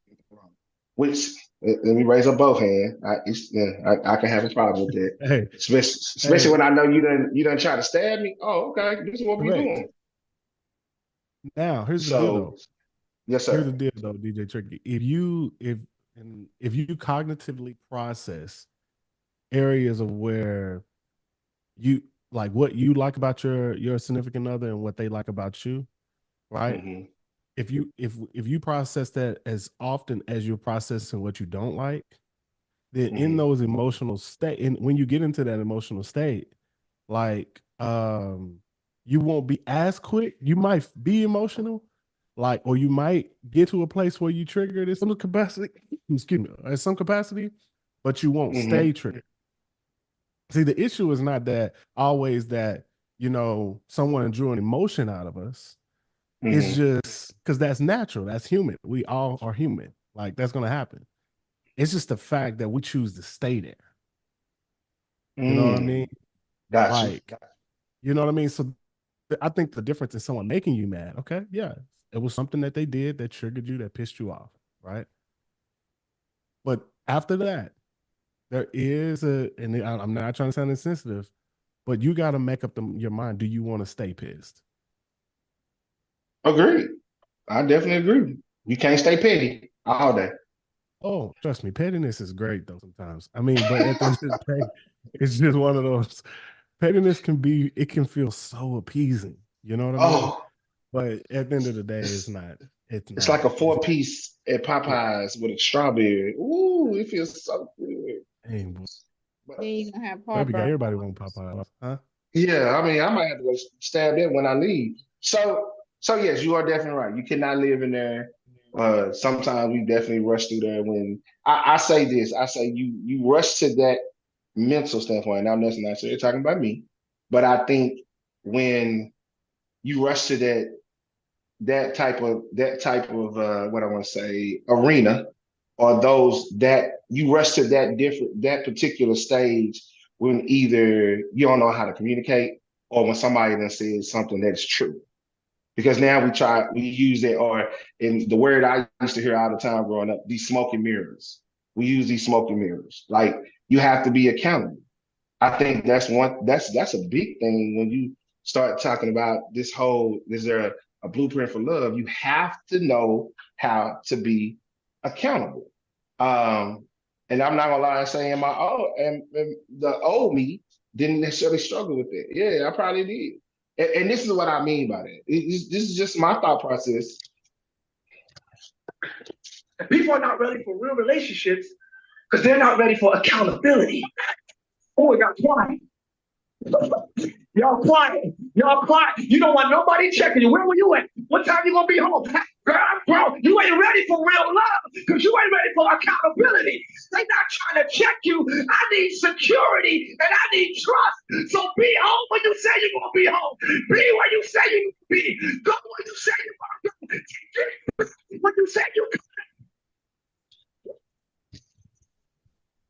Which let me raise up both hands. I can have a problem with that. Hey, Especially hey, when I know you done try to stab me. Oh, okay, this is what we correct. doing. Now here's the deal So though. yes, Here's the sir. deal though, DJ Tricky. If you cognitively process areas of where you like what you like about your significant other and what they like about you, right? Hmm. If you process that as often as you're processing what you don't like, then in Hmm. those emotional state, and when you get into that emotional state, like you won't be as quick. You might be emotional, like, or you might get to a place where you triggered in some capacity, excuse me, in some capacity, but you won't Hmm. stay triggered. See, the issue is not that always that someone drew an emotion out of us. It's Hmm. just because that's natural. That's human. We all are human. Like that's gonna happen. It's just the fact that we choose to stay there. You know what I mean? Mm. Got you. Like, you know what I mean? So I think the difference in someone making you mad, okay, yeah, it was something that they did that triggered you, that pissed you off, right? But after that, there is and I'm not trying to sound insensitive, but you got to make up your mind. Do you want to stay pissed? Agreed. I definitely agree. You can't stay petty all day. Oh, trust me, pettiness is great though sometimes. I mean, but at the end of the day, it's just one of those. Pettiness it can feel so appeasing. You know what I mean? Oh, But at the end of the day, it's it's not. It's it's like a not. four-piece at Yeah. Popeyes with a strawberry. Ooh, it feels so good. Hey, boy, But Then you gonna have baby got heartburn. everybody want Popeye, huh? yeah, I mean, I might have to go stab that when I leave. So yes, you are definitely right. You cannot live in there. Sometimes we definitely rush through there when I say this. I say you rush to that mental standpoint. Now, I'm not necessarily talking about me, but I think when you rush to that type of what I want to say arena, or those that you rush to that particular stage when either you don't know how to communicate or when somebody then says something that's true. Because now we use it, or in the word I used to hear all the time growing up, these smoking mirrors. We use these smoking mirrors. Like you have to be accountable. I think that's a big thing when you start talking about this whole, is there a blueprint for love? You have to know how to be accountable. Um, and I'm not gonna lie and say and the old me didn't necessarily struggle with it. Yeah, I probably did. And this is what I mean by that. This is just my thought process. People are not ready for real relationships because they're not ready for accountability. Oh, it got quiet. Y'all quiet. Y'all quiet. You don't want nobody checking you. Where were you at? What time you gonna be home? Bro, you ain't ready for real love because you ain't ready for accountability. They not trying to check you. I need security and I need trust. So be home when you say you're gonna be home. Be where you say you're gonna be. Go where you say you're gonna go. When you say you.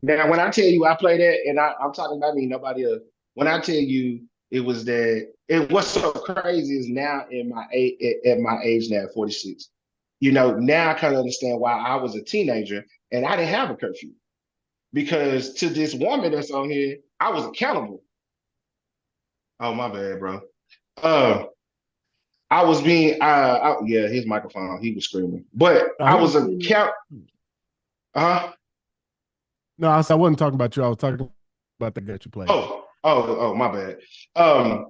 Now, when I tell you I play that, and I'm talking about me, nobody else. When I tell you it was that, what's so crazy is now at my age now, 46. You know, now I kind of understand why I was a teenager and I didn't have a curfew. Because to this woman that's on here, I was accountable. Oh, my bad, bro. I was being, yeah, his microphone, he was screaming. But I was No, I wasn't talking about you. I was talking about the game you played. Oh, my bad.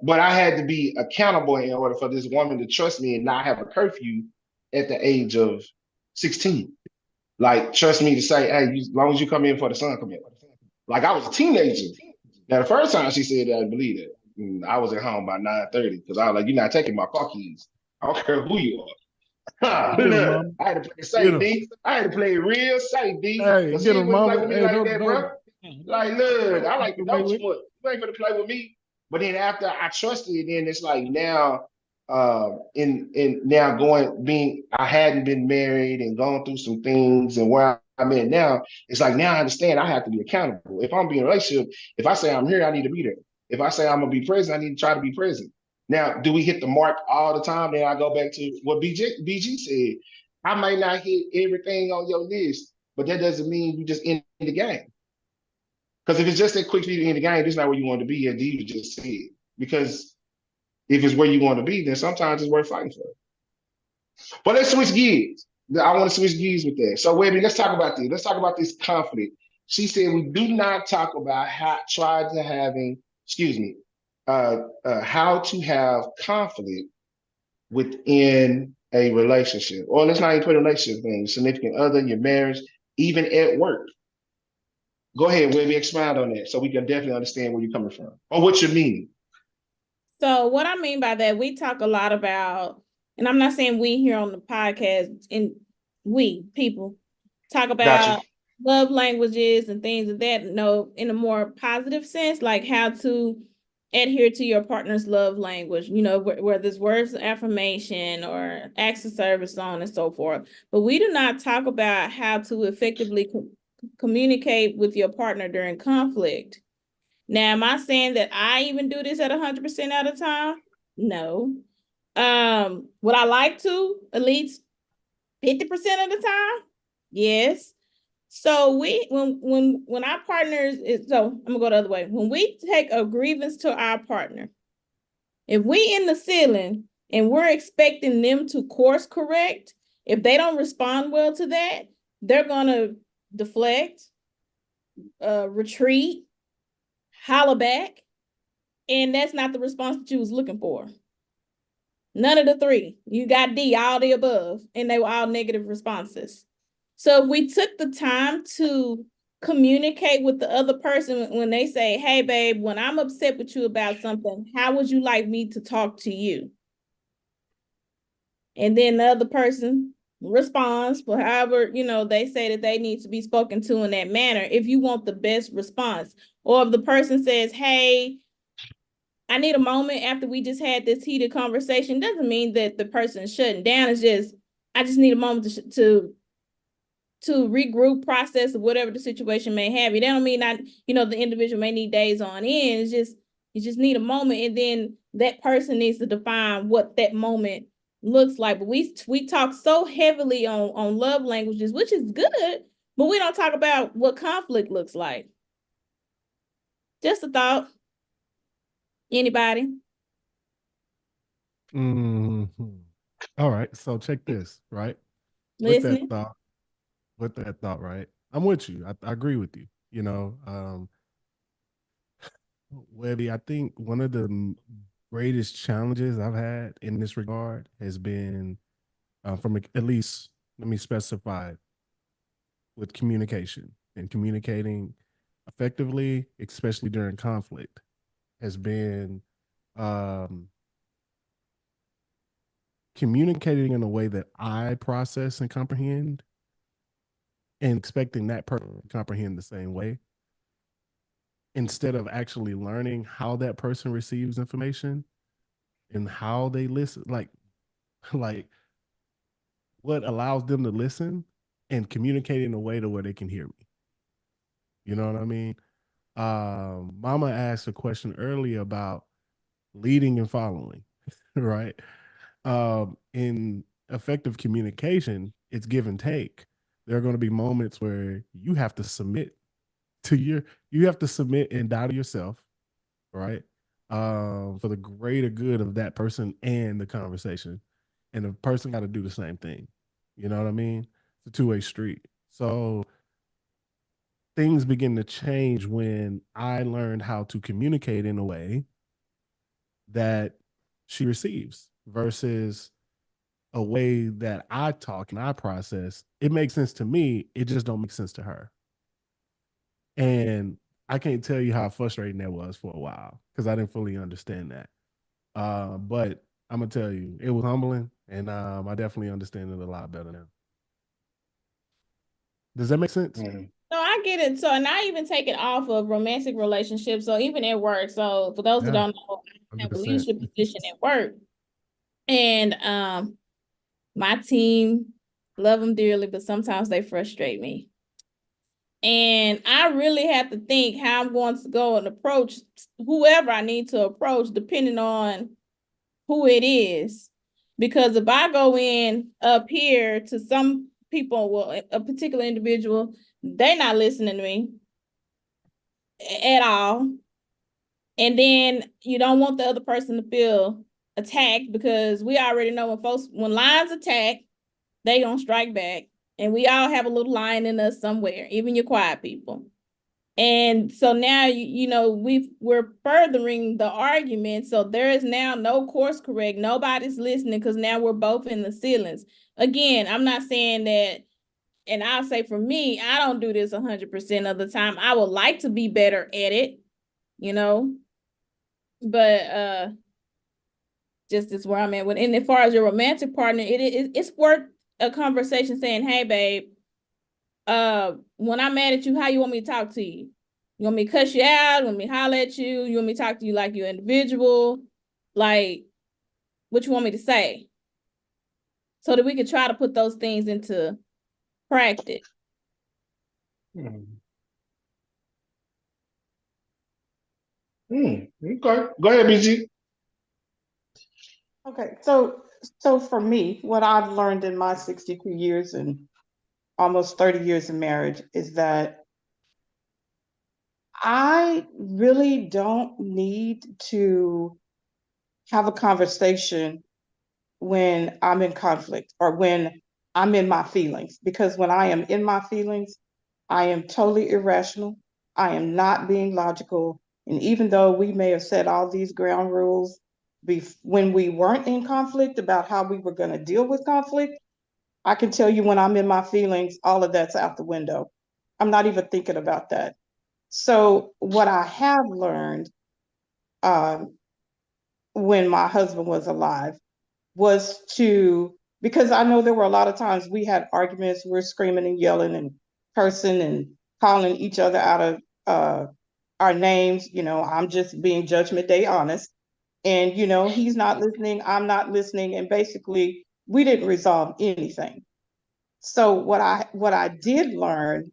But I had to be accountable in order for this woman to trust me and not have a curfew at the age of 16. Like, trust me to say, hey, as long as you come in for the sun, come in. Like, I was a teenager. Now, the first time she said that, I believed it. I was at home by 9:30 because I was like, you're not taking my car keys. I don't care who you are. I had to play it safe, D. I had to play it real safe, D. Hey, get him, Play mama. with me like that, bro. Like, look, I like the dope sport. You ain't gonna play with me. But then after I trusted it, then it's like now, in now I hadn't been married and gone through some things, and where I'm at now, it's like now I understand I have to be accountable. If I'm being in a relationship, if I say I'm here, I need to be there. If I say I'm gonna be present, I need to try to be present. Now, do we hit the mark all the time? Then I go back to what BG said. I might not hit everything on your list, but that doesn't mean you just end the game. Because if it's just that quick for you to end the game, this is not where you want to be, as D just said. Because if it's where you want to be, then sometimes it's worth fighting for. But let's switch gears. I want to switch gears with that. So, Webby, let's talk about this. Let's talk about this conflict. She said we do not talk about how to have conflict within a relationship. Or let's not even put a relationship thing, significant other, your marriage, even at work. Go ahead, Webby, expound on that so we can definitely understand where you're coming from or what you mean. So what I mean by that, we talk a lot about, and I'm not saying we here on the podcast, and we people talk about love languages and things of that, in a more positive sense, like how to adhere to your partner's love language, whether it's words of affirmation or acts of service, so on and so forth. But we do not talk about how to effectively communicate with your partner during conflict. Now, am I saying that I even do this at 100% at a time? No. Would I like to at least 50% of the time? Yes. So when our partners so I'm gonna go the other way. When we take a grievance to our partner, if we in the ceiling and we're expecting them to course correct, if they don't respond well to that, they're gonna deflect, retreat, holler back, and that's not the response that you was looking for. None of the three. You got D, all the above, and they were all negative responses. So if we took the time to communicate with the other person when they say, hey, babe, when I'm upset with you about something, how would you like me to talk to you? And then the other person responds for however, they say that they need to be spoken to in that manner if you want the best response. Or if the person says, hey, I need a moment after we just had this heated conversation, doesn't mean that the person is shutting down. It's just, I just need a moment to regroup, process, or whatever the situation may have. That don't mean the individual may need days on end. It's just, you just need a moment, and then that person needs to define what that moment looks like. But we talk so heavily on love languages, which is good, but we don't talk about what conflict looks like. Just a thought. Anybody? Mm-hmm. All right. So check this, right? Listening. With that thought, right? I'm with you. I agree with you. Webby, I think one of the greatest challenges I've had in this regard has been from at least, let me specify, with communication and communicating effectively, especially during conflict, has been um, communicating in a way that I process and comprehend, and expecting that person to comprehend the same way, instead of actually learning how that person receives information and how they listen, like what allows them to listen and communicate in a way to where they can hear me. You know what I mean? Mama asked a question earlier about leading and following, right? In effective communication, it's give and take. There are going to be moments where you have to submit you have to submit and die to yourself, right? For the greater good of that person and the conversation. And the person got to do the same thing. You know what I mean? It's a two-way street. So things begin to change when I learned how to communicate in a way that she receives versus a way that I talk and I process. It makes sense to me. It just don't make sense to her. And I can't tell you how frustrating that was for a while because I didn't fully understand that. But I'm gonna tell you, it was humbling, and I definitely understand it a lot better now. Does that make sense? Mhm. No, I get it. So, and I even take it off of romantic relationships. So, even at work. So, for those that Yeah, don't know, I have a 100%. leadership position at work, and my team love them dearly, but sometimes they frustrate me. And I really have to think how I'm going to go and approach whoever I need to approach, depending on who it is. Because if I go in up here to some people, well, a particular individual, they're not listening to me at all. And then you don't want the other person to feel attacked, because we already know when lions attack, they gonna strike back. And we all have a little lion in us somewhere, even your quiet people. And so now, we're furthering the argument. So there is now no course correct. Nobody's listening because now we're both in the ceilings. Again, I'm not saying that, and I'll say for me, I don't do this 100% of the time. I would like to be better at it, but just as where I'm at. And as far as your romantic partner, it's worth a conversation saying, hey, babe, when I'm mad at you, how you want me to talk to you? You want me to cuss you out? You want me to holler at you? You want me to talk to you like you're an individual? Like, what you want me to say? So that we can try to put those things into practice. Okay, go ahead, BG. Okay, so for me, what I've learned in my 62 years and almost 30 years of marriage is that I really don't need to have a conversation when I'm in conflict or when I'm in my feelings, because when I am in my feelings, I am totally irrational. I am not being logical. And even though we may have set all these ground rules when we weren't in conflict about how we were going to deal with conflict, I can tell you when I'm in my feelings, all of that's out the window. I'm not even thinking about that. So, what I have learned um, when my husband was alive was because I know there were a lot of times we had arguments, we're screaming and yelling and cursing and calling each other out of our names. I'm just being Judgment Day honest. And, he's not listening, I'm not listening. And basically, we didn't resolve anything. So what I did learn,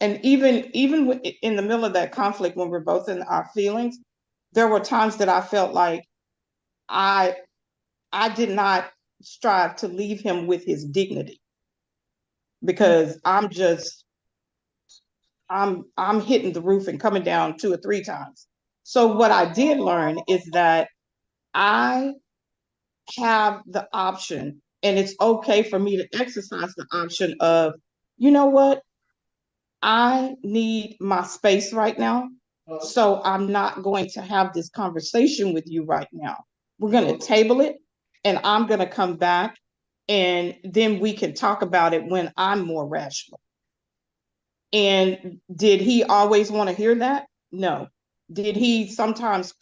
and even in the middle of that conflict, when we're both in our feelings, there were times that I felt like I I did not strive to leave him with his dignity, because I'm hitting the roof and coming down 2 or 3 times. So what I did learn is that I have the option, and it's okay for me to exercise the option of, you know what, I need my space right now. So I'm not going to have this conversation with you right now. we're going to table it, and I'm going to come back, and then we can talk about it when I'm more rational. And did he always want to hear that? No. Did he sometimes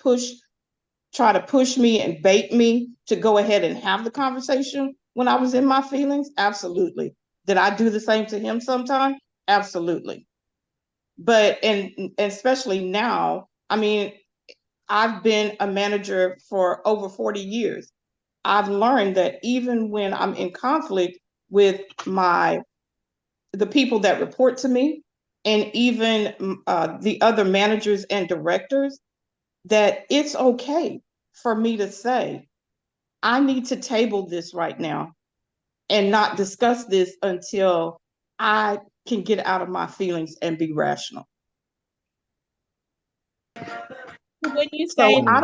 try to push me and bait me to go ahead and have the conversation when I was in my feelings? Absolutely. Did I do the same to him sometime? Absolutely. But, and especially now, I mean, I've been a manager for over 40 years. I've learned that even when I'm in conflict with the people that report to me, and even the other managers and directors, that it's okay for me to say, I need to table this right now and not discuss this until I can get out of my feelings and be rational. When you So say I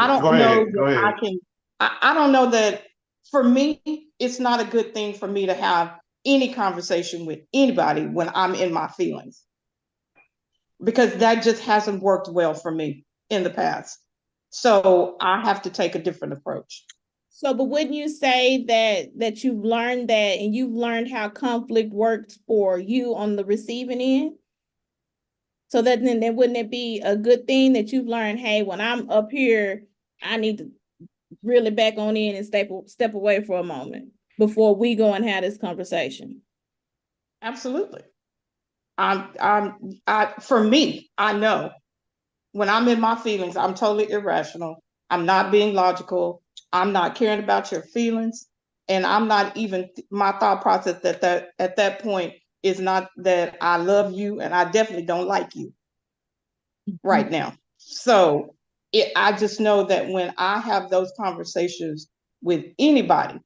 don't Go know ahead. Go that ahead. I can, I don't know that, for me, it's not a good thing for me to have any conversation with anybody when I'm in my feelings, because that just hasn't worked well for me in the past. So I have to take a different approach. So, but wouldn't you say that you've learned that, and you've learned how conflict works for you on the receiving end? So that then wouldn't it be a good thing that you've learned, hey, when I'm up here, I need to really back on in and step away for a moment before we go and have this conversation? Absolutely. For me, I know when I'm in my feelings, I'm totally irrational. I'm not being logical. I'm not caring about your feelings. And I'm not even, my thought process at that point is not that I love you, and I definitely don't like you right now. So I just know that when I have those conversations with anybody,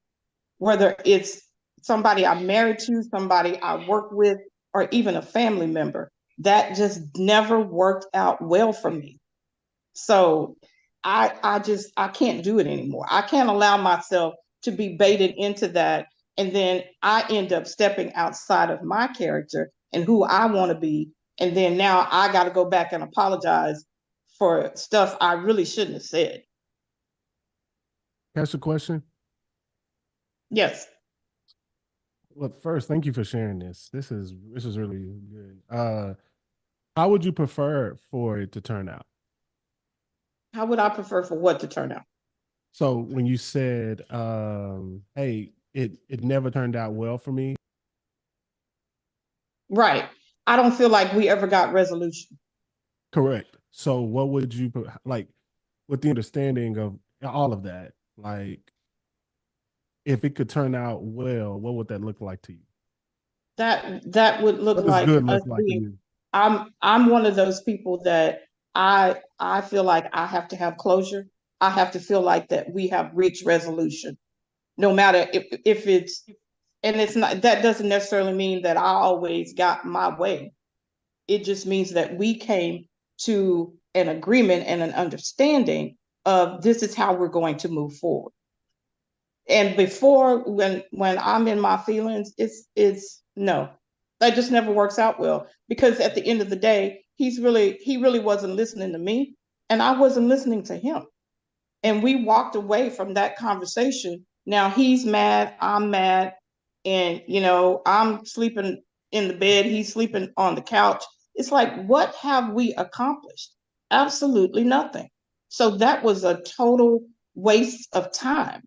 whether it's somebody I'm married to, somebody I work with, or even a family member, that just never worked out well for me. So I can't do it anymore. I can't allow myself to be baited into that. And then I end up stepping outside of my character and who I want to be. And then now I got to go back and apologize for stuff I really shouldn't have said. That's a question. Yes. Well, first, thank you for sharing this. This is really good. How would you prefer for it to turn out? How would I prefer for what to turn out? So when you said, hey, it never turned out well for me. Right. I don't feel like we ever got resolution. Correct. So what would you like, with the understanding of all of that? Like, if it could turn out well, what would that look like to you? That would look What does like good us look like to being, you? I'm one of those people that I feel like I have to have closure. I have to feel like that we have reached resolution, no matter if it's, and it's not, that doesn't necessarily mean that I always got my way. It just means that we came to an agreement and an understanding of this is how we're going to move forward. And before, when I'm in my feelings, it's no, that just never works out well, because at the end of the day, he really wasn't listening to me, and I wasn't listening to him. And we walked away from that conversation. Now he's mad, I'm mad, and I'm sleeping in the bed, he's sleeping on the couch. It's like, what have we accomplished? Absolutely nothing. So that was a total waste of time,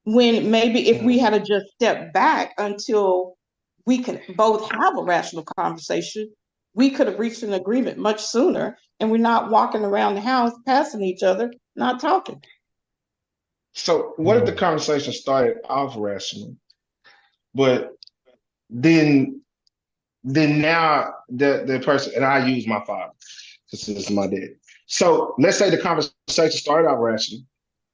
when maybe if we had to just step back until we could both have a rational conversation, we could have reached an agreement much sooner, and we're not walking around the house passing each other, not talking. So what if the conversation started off rational, but then now the person, and I use my father because this is my dad. So let's say the conversation started out rational,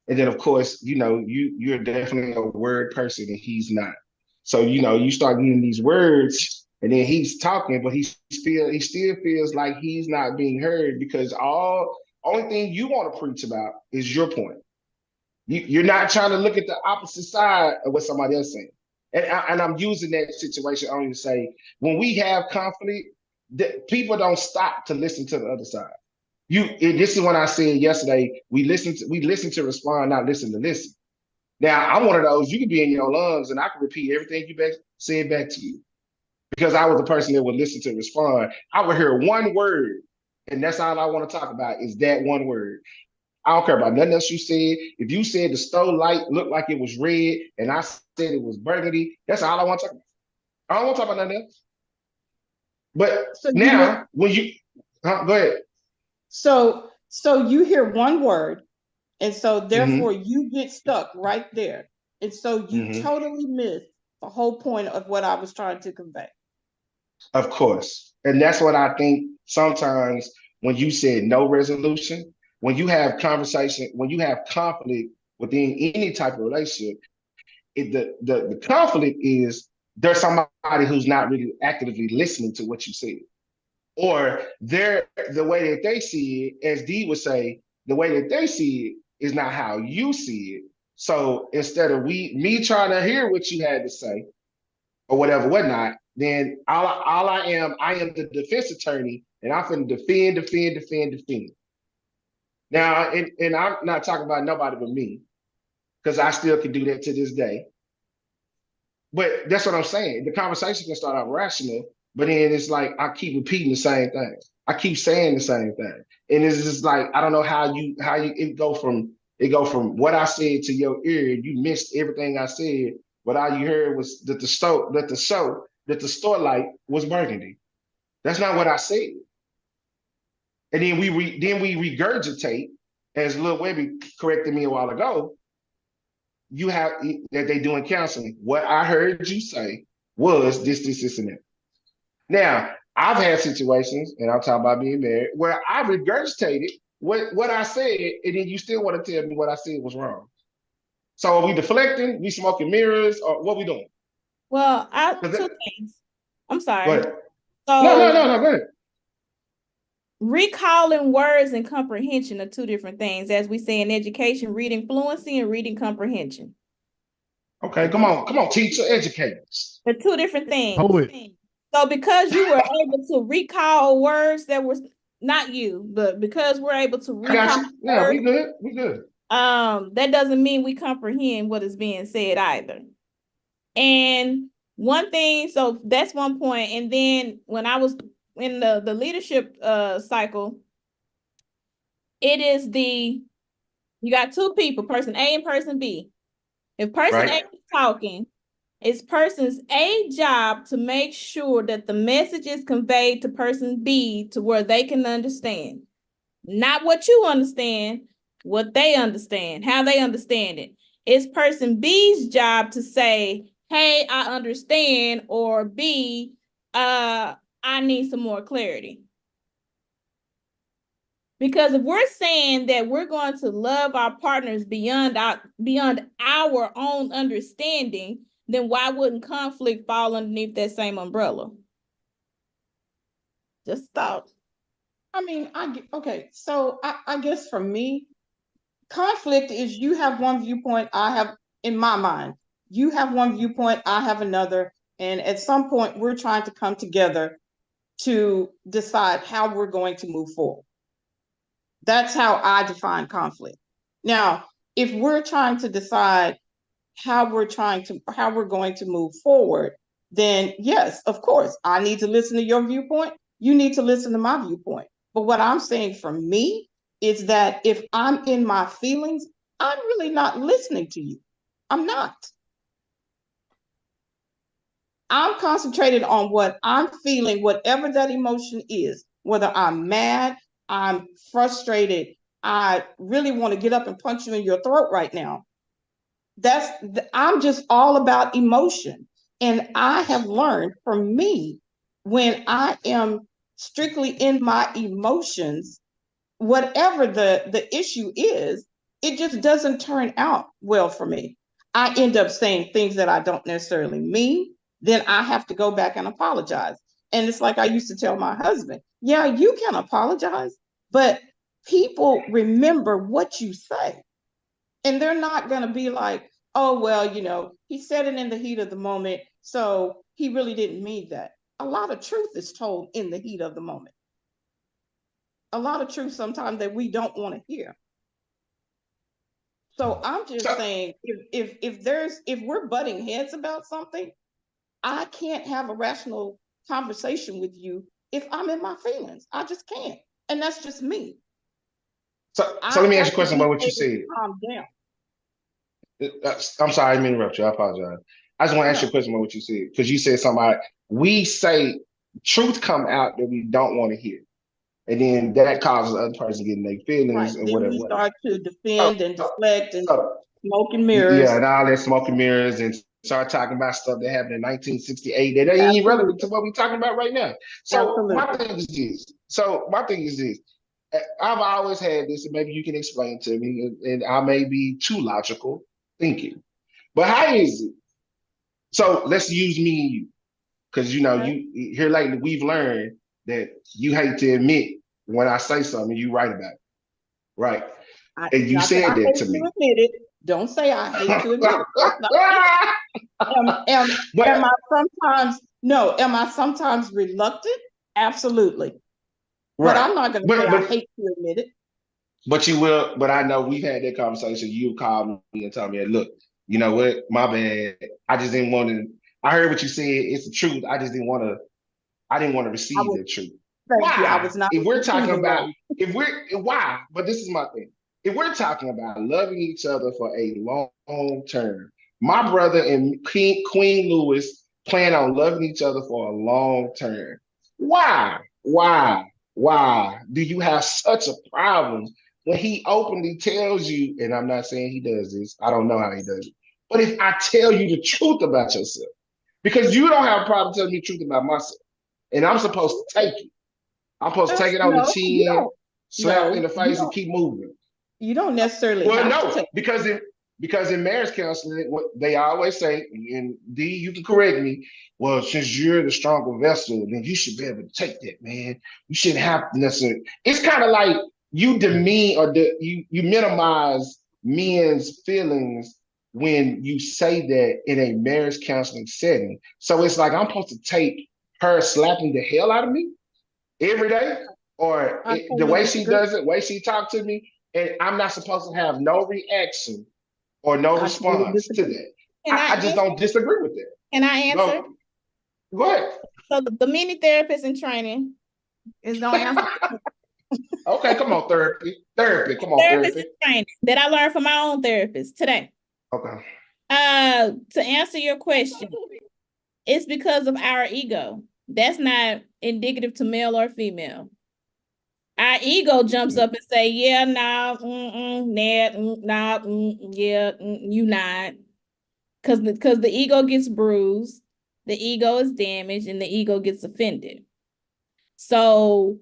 and then of course, you're definitely a word person and he's not. So you start getting these words, and then he's talking, but he still feels like he's not being heard, because only thing you want to preach about is your point. You're not trying to look at the opposite side of what somebody else is saying. And I'm using that situation only to say, when we have conflict, people don't stop to listen to the other side. This is what I said yesterday. We listen to respond, not listen to listen. Now, I'm one of those, you can be in your lungs and I can repeat everything you said back to you. Because I was the person that would listen to respond. I would hear one word, and that's all I want to talk about is that one word. I don't care about nothing else you said. If you said the stove light looked like it was red and I said it was burgundy, that's all I want to talk about. I don't want to talk about nothing else. But So now, when you, go ahead. So you hear one word, and so therefore Mm-hmm. you get stuck right there. And so you Mm-hmm. totally miss the whole point of what I was trying to convey. Of course. And that's what I think sometimes when you said no resolution, when you have conversation, when you have conflict within any type of relationship, the conflict is there's somebody who's not really actively listening to what you said. Or the way that they see it, as Dee would say, the way that they see it is not how you see it. So instead of me trying to hear what you had to say, or whatever, whatnot, then I am the defense attorney, and I'm going to defend. Now, and I'm not talking about nobody but me, because I still can do that to this day. But that's what I'm saying. The conversation can start out rational, but then it's like I keep repeating the same thing. I keep saying the same thing, and it's just like I don't know how you it go from what I said to your ear. You missed everything I said. But all you heard was that the store light was burgundy. That's not what I said. And then we regurgitate, as Lil Webby corrected me a while ago. You have that they doing counseling. What I heard you say was this, and that. Now, I've had situations, and I'm talking about being married, where I regurgitated what I said, and then you still want to tell me what I said was wrong. So are we deflecting? We smoking mirrors, or what we doing? Well, two things. I'm sorry. Go ahead. So No, go ahead. Recalling words and comprehension are two different things. As we say in education, reading fluency and reading comprehension. Okay, come on, teacher, educators. They're two different things. Poet. So because you were able to recall words that were not you, but because we're able to recall Yeah, words, we good. That doesn't mean we comprehend what is being said either. And one thing, so that's one point. And then when I was in the leadership cycle, it is you got two people, person A and person B. If person A is talking, it's person's A job to make sure that the message is conveyed to person B to where they can understand. Not what you understand, what they understand, how they understand it. It's person B's job to say, hey, I understand, or B, I need some more clarity. Because if we're saying that we're going to love our partners beyond our own understanding, then why wouldn't conflict fall underneath that same umbrella? Just thought. I mean, okay. So I guess for me, conflict is you have one viewpoint, I have, in my mind, you have one viewpoint, I have another, and at some point we're trying to come together to decide how we're going to move forward. That's how I define conflict. Now, if we're trying to decide how we're going to move forward, then yes, of course, I need to listen to your viewpoint. You need to listen to my viewpoint. But what I'm saying for me is that if I'm in my feelings, I'm really not listening to you. I'm not. I'm concentrated on what I'm feeling, whatever that emotion is, whether I'm mad, I'm frustrated, I really want to get up and punch you in your throat right now. I'm just all about emotion. And I have learned, for me, when I am strictly in my emotions, whatever the issue is, it just doesn't turn out well for me. I end up saying things that I don't necessarily mean. Then I have to go back and apologize. And it's like I used to tell my husband, yeah, you can apologize, but people remember what you say. And they're not going to be like, oh, well, he said it in the heat of the moment, so he really didn't mean that. A lot of truth is told in the heat of the moment. a lot of truth sometimes that we don't want to hear. So I'm just saying, if we're butting heads about something, I can't have a rational conversation with you if I'm in my feelings. I just can't. And that's just me. So let me ask you a question about what you said. Calm down. I'm sorry, I didn't mean to interrupt you. I apologize. I just want to ask you a question about what you said, because you said something like, we say truth come out that we don't want to hear. And then that causes the other person getting their feelings and Then whatever. we start to defend and deflect and smoke and mirrors. Yeah, and all that smoke and mirrors, and start talking about stuff that happened in 1968 that ain't even relevant to what we're talking about right now. So my thing is this. I've always had this, and maybe you can explain to me, and I may be too logical thinking. But how is it? So let's use me and you, because you here lately we've learned that you hate to admit when I say something, you right about it, right? And you said that to me. Admit it. Don't say I hate to admit it. Am I sometimes reluctant? Absolutely. Right. But I'm not going to say I hate to admit it. But you will. But I know we've had that conversation. You called me and told me, look, you know what? My bad. I just didn't want to. I heard what you said. It's the truth. I just didn't want to. I didn't want to receive that truth. Why? I was not. If we're talking about, why? But this is my thing. If we're talking about loving each other for a long term, my brother and Queen Lewis plan on loving each other for a long term. Why do you have such a problem when he openly tells you, and I'm not saying he does this, I don't know how he does it, but if I tell you the truth about yourself, because you don't have a problem telling me the truth about myself, and I'm supposed to take it. I'm supposed to take it on the chin, slap in the face, and keep moving. You don't necessarily have to take it. Because in marriage counseling, what they always say, and D, you can correct me, well, since you're the stronger vessel, then you should be able to take that, man. You shouldn't have to necessarily. It's kind of like you demean or you minimize men's feelings when you say that in a marriage counseling setting. So it's like I'm supposed to take her slapping the hell out of me every day, or the way she does it, the way she talks to me, and I'm not supposed to have no reaction or no response to that. I just don't disagree with that. Can I answer? Go ahead. So the mini therapist in training is going to answer. Okay, come on, therapy. Come on, therapist in training that I learned from my own therapist today. Okay. To answer your question, it's because of our ego. That's not indicative to male or female. Our ego jumps up and say, yeah, nah, yeah, you not. Because the ego gets bruised, the ego is damaged, and the ego gets offended. So,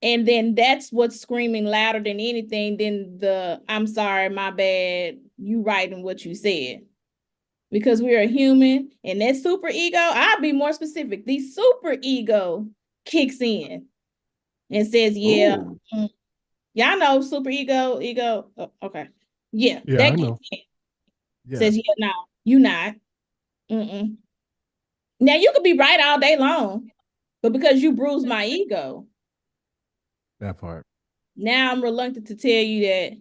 and then that's what's screaming louder than anything than the, I'm sorry, my bad, you right in what you said. Because we're a human, and that super ego, I'll be more specific, the super ego kicks in and says, yeah, y'all know super ego. Oh, okay. Yeah, that kicks in. Yeah. Says, yeah, no, you not. Now, you could be right all day long, but because you bruised my ego. That part. Now I'm reluctant to tell you that,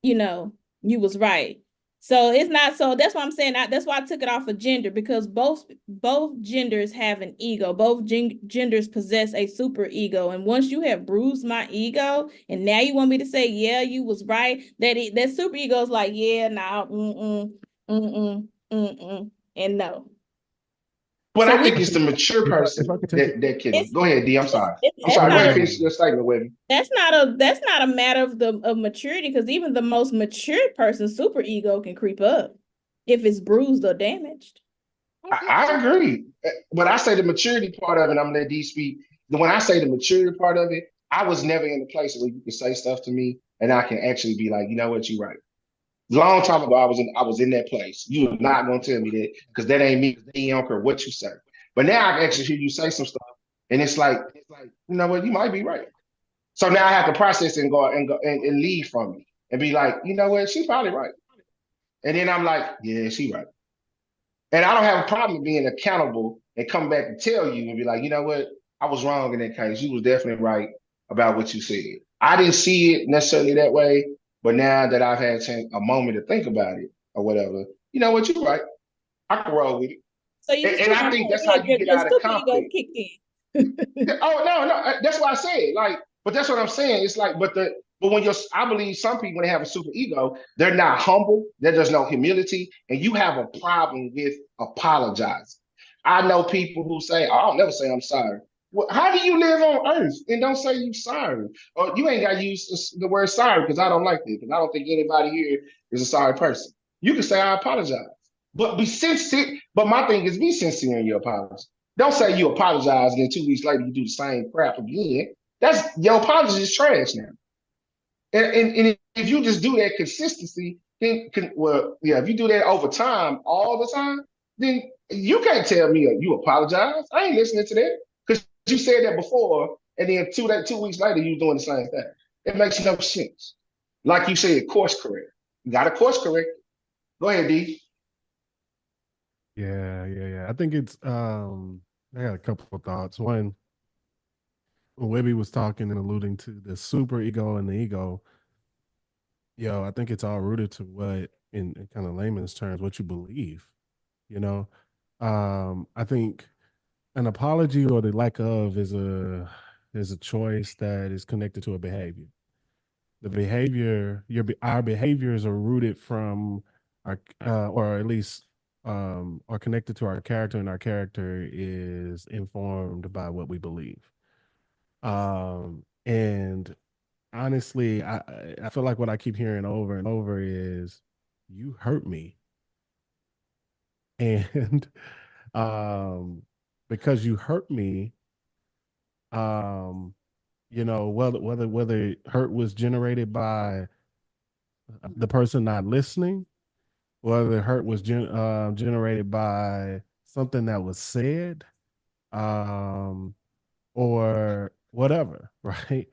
you was right. So it's not, so that's why I'm saying, that's why I took it off of gender, because both genders have an ego. Both genders possess a super ego. And once you have bruised my ego, and now you want me to say, yeah, you was right, that super ego is like, yeah, no, and no. But so I think it's the mature person that can. Go ahead, D. I'm sorry. Go ahead, finish your statement with me. That's not a matter of maturity, because even the most mature person's super ego can creep up if it's bruised or damaged. I agree. When I say the maturity part of it, I'm gonna let D speak. When I say the maturity part of it, I was never in a place where you can say stuff to me and I can actually be like, you know what, you're right. Long time ago, I was in that place. You're not gonna tell me that, because that ain't me. They don't care what you say. But now I can actually hear you say some stuff, and it's like, you know what, you might be right. So now I have to process and go and leave from it and be like, you know what, she's probably right. And then I'm like, yeah, she's right. And I don't have a problem being accountable and come back and tell you and be like, you know what, I was wrong in that case. You was definitely right about what you said. I didn't see it necessarily that way, but now that I've had a moment to think about it or whatever, you know what, you're right. I can roll with it. So you And I think that's how you get your out of super ego conflict. kicked in. Oh no, that's what I said. Like, but that's what I'm saying. It's like, but when I believe some people when they have a super ego, they're not humble. There's no humility, and you have a problem with apologizing. I know people who say, oh, "I'll never say I'm sorry." Well, how do you live on earth and don't say you sorry? Or you ain't got to use the word sorry because I don't like it because I don't think anybody here is a sorry person. You can say I apologize, but be sincere. But my thing is be sincere in your apology. Don't say you apologize and then 2 weeks later you do the same crap again. That's your apology is trash now. And if you just do that consistency, then if you do that over time, all the time, then you can't tell me you apologize. I ain't listening to that because you said that before, and then 2 weeks later you doing the same thing. It makes no sense. Like you said, course correct. You got to course correct. Go ahead, D. Yeah. I think it's I got a couple of thoughts. One, when Webby was talking and alluding to the super ego and the ego, I think it's all rooted to what, in kind of layman's terms, what you believe. You know, I think an apology or the lack of is a choice that is connected to a behavior. The behavior, our behaviors are rooted from our, or at least are connected to our character, and our character is informed by what we believe. And honestly, I feel like what I keep hearing over and over is, "You hurt me," and because you hurt me, um, whether hurt was generated by the person not listening, whether the hurt was generated by something that was said, um, or whatever, right?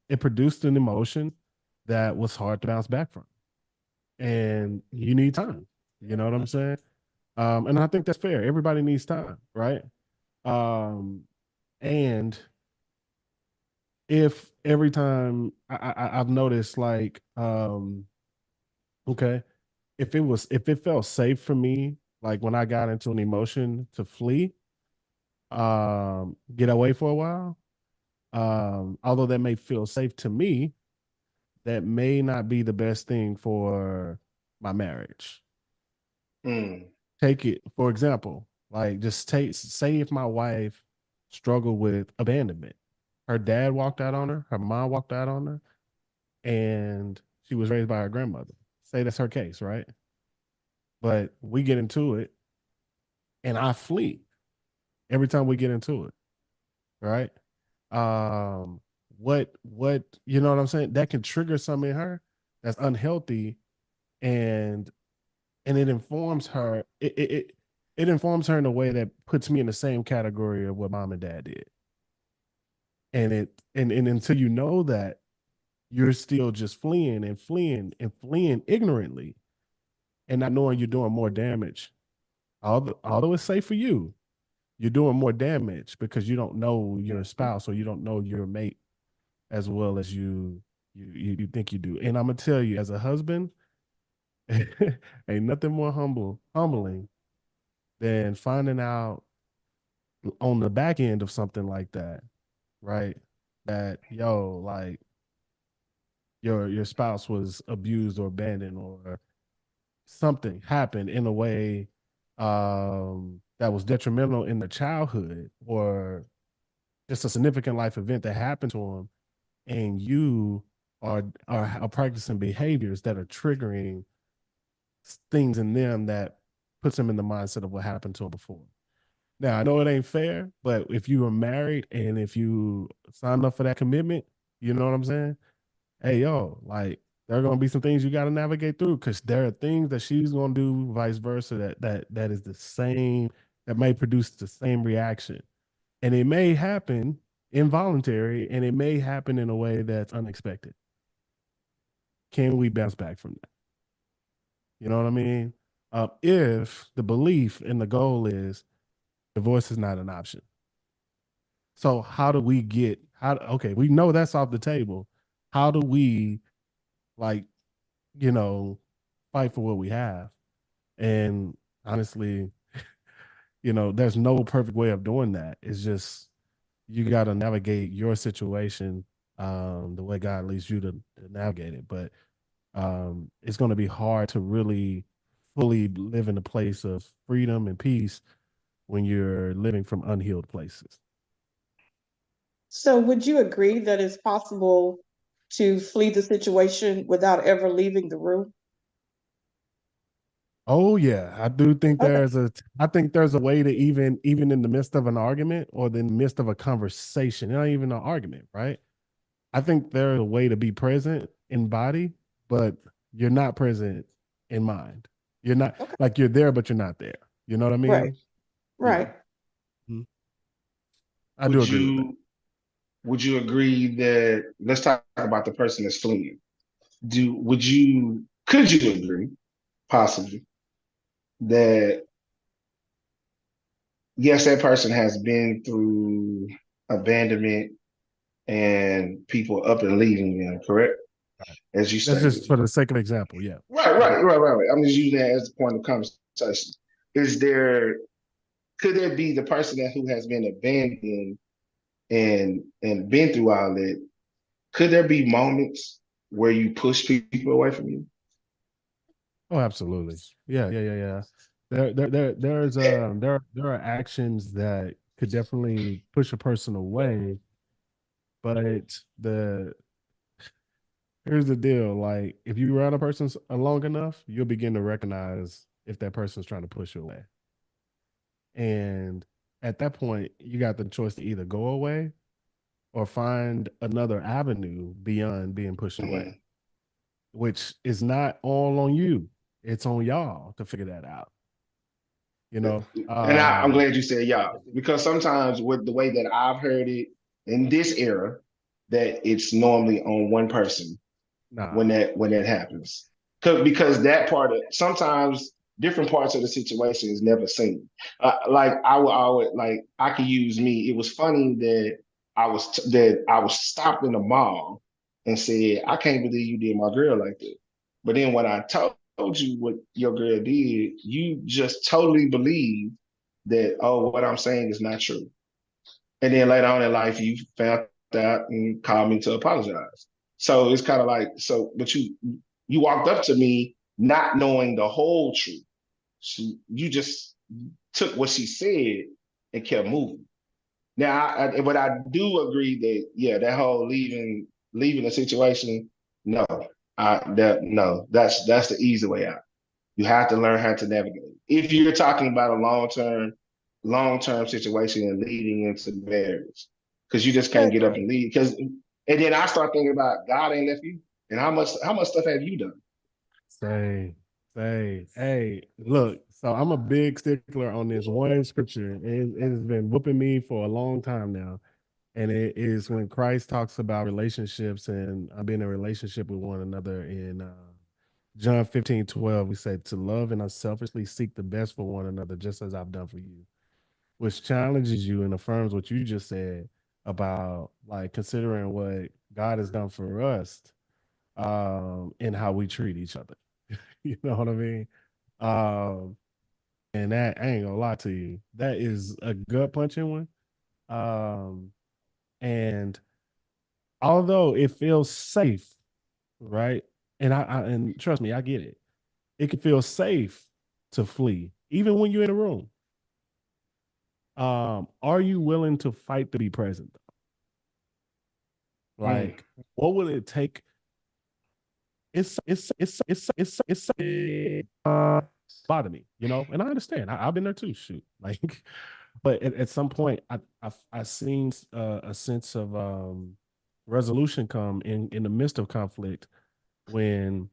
It produced an emotion that was hard to bounce back from, and you need time. You know what I'm saying? And I think that's fair. Everybody needs time, right? Um, and if every time I've noticed, like, okay, if it felt safe for me, like when I got into an emotion to flee, get away for a while, although that may feel safe to me, that may not be the best thing for my marriage. Mm. Take it, for example, like just say if my wife struggled with abandonment, her dad walked out on her mom walked out on her, and she was raised by her grandmother. Say that's her case, right? But we get into it and I flee every time we get into it, right? What you know what I'm saying? That can trigger something in her that's unhealthy, and it informs her. It informs her in a way that puts me in the same category of what mom and dad did. And until you know that, you're still just fleeing and fleeing and fleeing ignorantly, and not knowing you're doing more damage. Although it's safe for you, you're doing more damage because you don't know your spouse or you don't know your mate as well as you think you do. And I'm gonna tell you, as a husband, ain't nothing more humbling than finding out on the back end of something like that, right? That like your spouse was abused or abandoned, or something happened in a way that was detrimental in the childhood, or just a significant life event that happened to them, and you are practicing behaviors that are triggering things in them that puts them in the mindset of what happened to them before. Now, I know it ain't fair, but if you are married and if you signed up for that commitment, you know what I'm saying? Hey, like, there are gonna be some things you got to navigate through, because there are things that she's gonna do, vice versa, that is the same, that may produce the same reaction, and it may happen involuntary, and it may happen in a way that's unexpected. Can we bounce back from that? You know what I mean? If the belief and the goal is divorce is not an option, So how do we get okay, we know that's off the table. How do we like, you know, fight for what we have? And honestly, you know, there's no perfect way of doing that. It's just you got to navigate your situation the way God leads you to navigate it. But it's going to be hard to really fully live in a place of freedom and peace when you're living from unhealed places. So would you agree that it's possible to flee the situation without ever leaving the room? Oh yeah, I do think Okay. I think there's a way to even in the midst of an argument or in the midst of a conversation, not even an argument, right? I think there's a way to be present in body, but you're not present in mind. You're not Okay. like you're there, but you're not there. You know what I mean? Right. Yeah. Right. Mhm. I do agree with that. Would you agree that, let's talk about the person that's fleeing. Could you agree, possibly, that yes, that person has been through abandonment and people up and leaving them, correct? As you That's stated. just for the sake of example. Yeah. Right. I'm just using that as a point of conversation. Could there be the person who has been abandoned and been through all that? Could there be moments where you push people away from you? Oh, absolutely. Yeah. There are actions that could definitely push a person away, but here's the deal. Like if you around a person long enough, you'll begin to recognize if that person's trying to push you away. And at that point, you got the choice to either go away or find another avenue beyond being pushed away, Mhm. which is not all on you. It's on y'all to figure that out. You know, And I'm glad you said y'all, because sometimes with the way that I've heard it in this era, that it's normally on one person nah, when that happens. Because that part of sometimes different parts of the situation is never seen. Like I could use me. It was funny that I was stopped in the mall and said, "I can't believe you did my girl like that." But then when I told you what your girl did, you just totally believe that, oh, what I'm saying is not true. And then later on in life, you found out and called me to apologize. So it's kind of like, but you walked up to me not knowing the whole truth. You just took what she said and kept moving. Now, but I do agree that yeah, that whole leaving the situation, no, that's the easy way out. You have to learn how to navigate. If you're talking about a long term situation and leading into marriage, because you just can't get up and leave. And then I start thinking about God ain't left you, and how much stuff have you done? say, hey, look. So I'm a big stickler on this one scripture. It has been whooping me for a long time now. And it is when Christ talks about relationships and being in a relationship with one another in John 15:12, we said to love and unselfishly seek the best for one another, just as I've done for you, which challenges you and affirms what you just said about like considering what God has done for us and how we treat each other. You know what I mean? Um, and that I ain't gonna lie to you, that is a gut punching one. Um, and although it feels safe, right? And and trust me, I get it. It can feel safe to flee, even when you're in a room. Are you willing to fight to be present? Mm. Like, what would it take? It's bother me, you know, and I understand. I've been there too. Shoot, like, but at some point, I seen a sense of resolution come in the midst of conflict when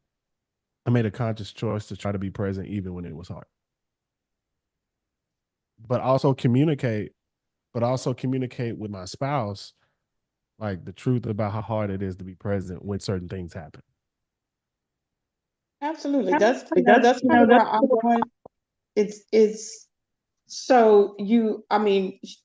I made a conscious choice to try to be present even when it was hard. But also communicate, with my spouse, like the truth about how hard it is to be present when certain things happen. Absolutely. That's kind of where I'm going. It's So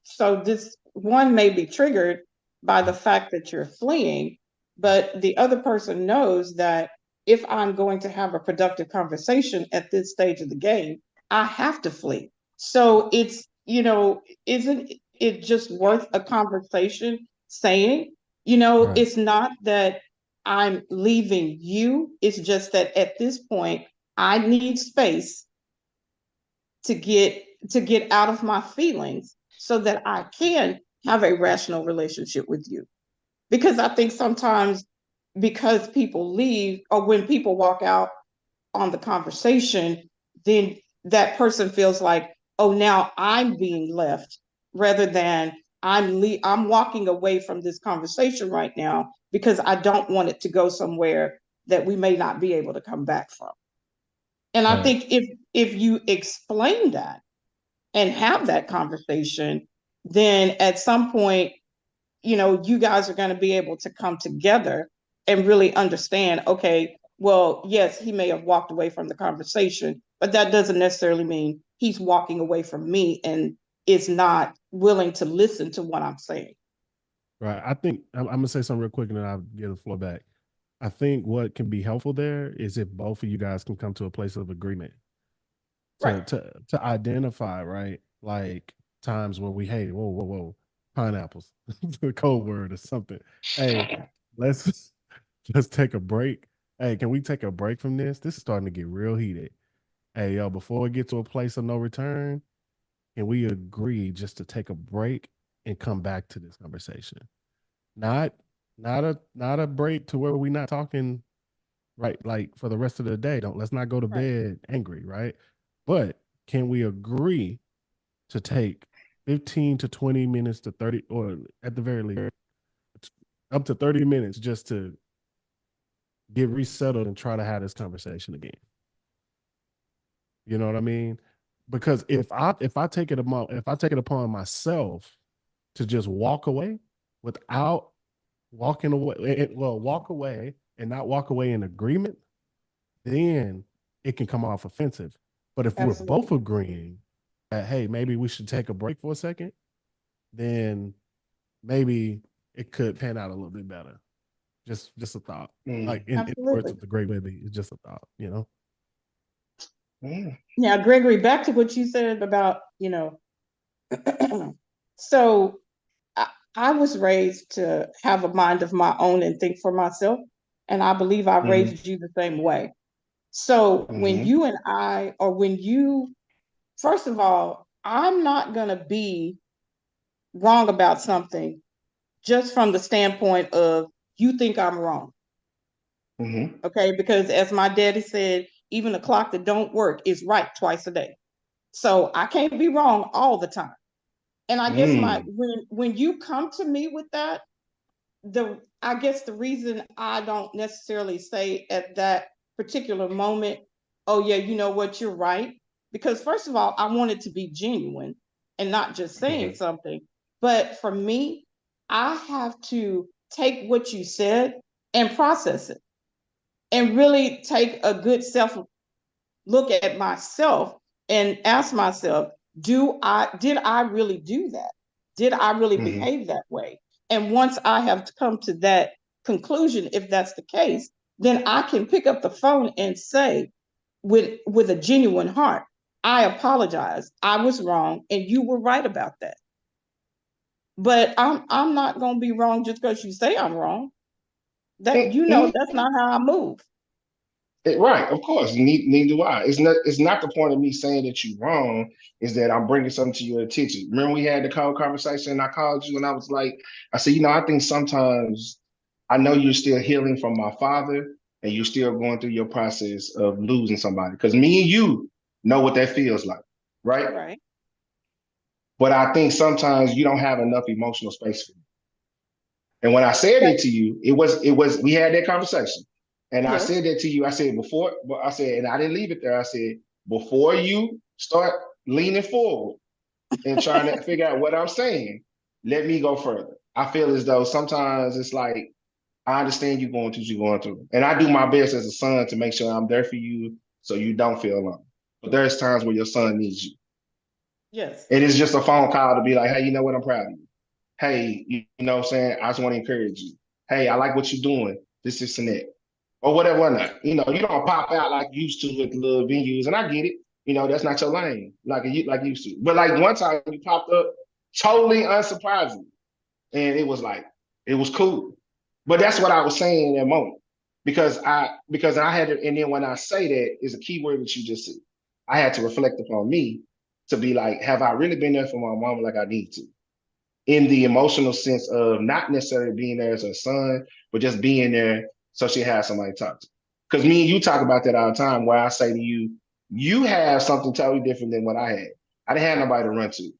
so this one may be triggered by the fact that you're fleeing, but the other person knows that if I'm going to have a productive conversation at this stage of the game, I have to flee. So it's, isn't it just worth a conversation saying, Right. it's not that I'm leaving you, it's just that at this point, I need space to get out of my feelings so that I can have a rational relationship with you. Because I think sometimes because people leave or when people walk out on the conversation, then that person feels like, oh, now I'm being left rather than I'm walking away from this conversation right now because I don't want it to go somewhere that we may not be able to come back from. And I Right. think if you explain that and have that conversation, then at some point, you guys are going to be able to come together and really understand, okay, well, yes, he may have walked away from the conversation, but that doesn't necessarily mean he's walking away from me and is not willing to listen to what I'm saying. Right. I think I'm gonna say something real quick and then I'll give the floor back. I think what can be helpful there is if both of you guys can come to a place of agreement Right. to identify, right? Like times where we, hey, whoa, pineapples, the code word or something. Hey, let's let's take a break. Hey, can we take a break from this? This is starting to get real heated. Hey, yo, before we get to a place of no return, can we agree just to take a break and come back to this conversation? Not not a break to where we're not talking right like for the rest of the day. Let's not go to Right. bed angry, right? But can we agree to take 15 to 20 minutes to 30 or at the very least up to 30 minutes just to get resettled and try to have this conversation again? You know what I mean? Because if I take it upon myself to just walk away without walking away, walk away and not walk away in agreement, then it can come off offensive. But if we're both Absolutely. agreeing that, hey, maybe we should take a break for a second, then maybe it could pan out a little bit better. Just a thought. Like in the words Absolutely. of the great Libby, it's just a thought, Now, Gregory, back to what you said about, so I was raised to have a mind of my own and think for myself. And I believe I Mhm. raised you the same way. So when Mhm. you and I, or when you, first of all, I'm not going to be wrong about something just from the standpoint of you think I'm wrong. Mhm. Okay. Because as my daddy said, even a clock that don't work is right twice a day. So I can't be wrong all the time. And I guess Mm. when you come to me with that, I guess the reason I don't necessarily say at that particular moment, oh yeah, you know what, you're right. Because first of all, I want it to be genuine and not just saying Mhm. something. But for me, I have to take what you said and process it and really take a good self look at myself and ask myself, did I really do that? Did I really Mhm. behave that way? And once I have come to that conclusion, if that's the case, then I can pick up the phone and say with a genuine heart, I apologize. I was wrong and you were right about that. But I'm not going to be wrong just because you say I'm wrong. That Mhm. that's not how I move. Right, of course. Neither do I. It's not the point of me saying that you're wrong. Is that I'm bringing something to your attention. Remember we had the conversation. And I called you and I was like, I said, I think sometimes I know you're still healing from my father, and you're still going through your process of losing somebody. Because me and you know what that feels like, right? Right. But I think sometimes you don't have enough emotional space for me. And when I said That, it to you, it was we had that conversation. And I yes. said that to you. I said before, but I said, and I didn't leave it there. I said, before you start leaning forward and trying to figure out what I'm saying, let me go further. I feel as though sometimes it's like, I understand you going through what you're going through. And I do my best as a son to make sure I'm there for you so you don't feel alone. But there's times where your son needs you. Yes. It is just a phone call to be like, hey, you know what? I'm proud of you. Hey, you know what I'm saying? I just want to encourage you. Hey, I like what you're doing. This and that. Or whatever, whatnot. You know, you don't pop out like you used to with the little venues, and I get it. You know, that's not your lane, like you used to. But like one time you popped up totally unsurprising. And it was like, it was cool. But that's what I was saying in that moment. Because I had to, and then when I say that is a key word that you just said. I had to reflect upon me to be like, have I really been there for my mama like I need to? In the emotional sense of not necessarily being there as her son, but just being there so she has somebody to talk to. Because me and you talk about that all the time, where I say to you, you have something totally different than what I had. I didn't have nobody to run to.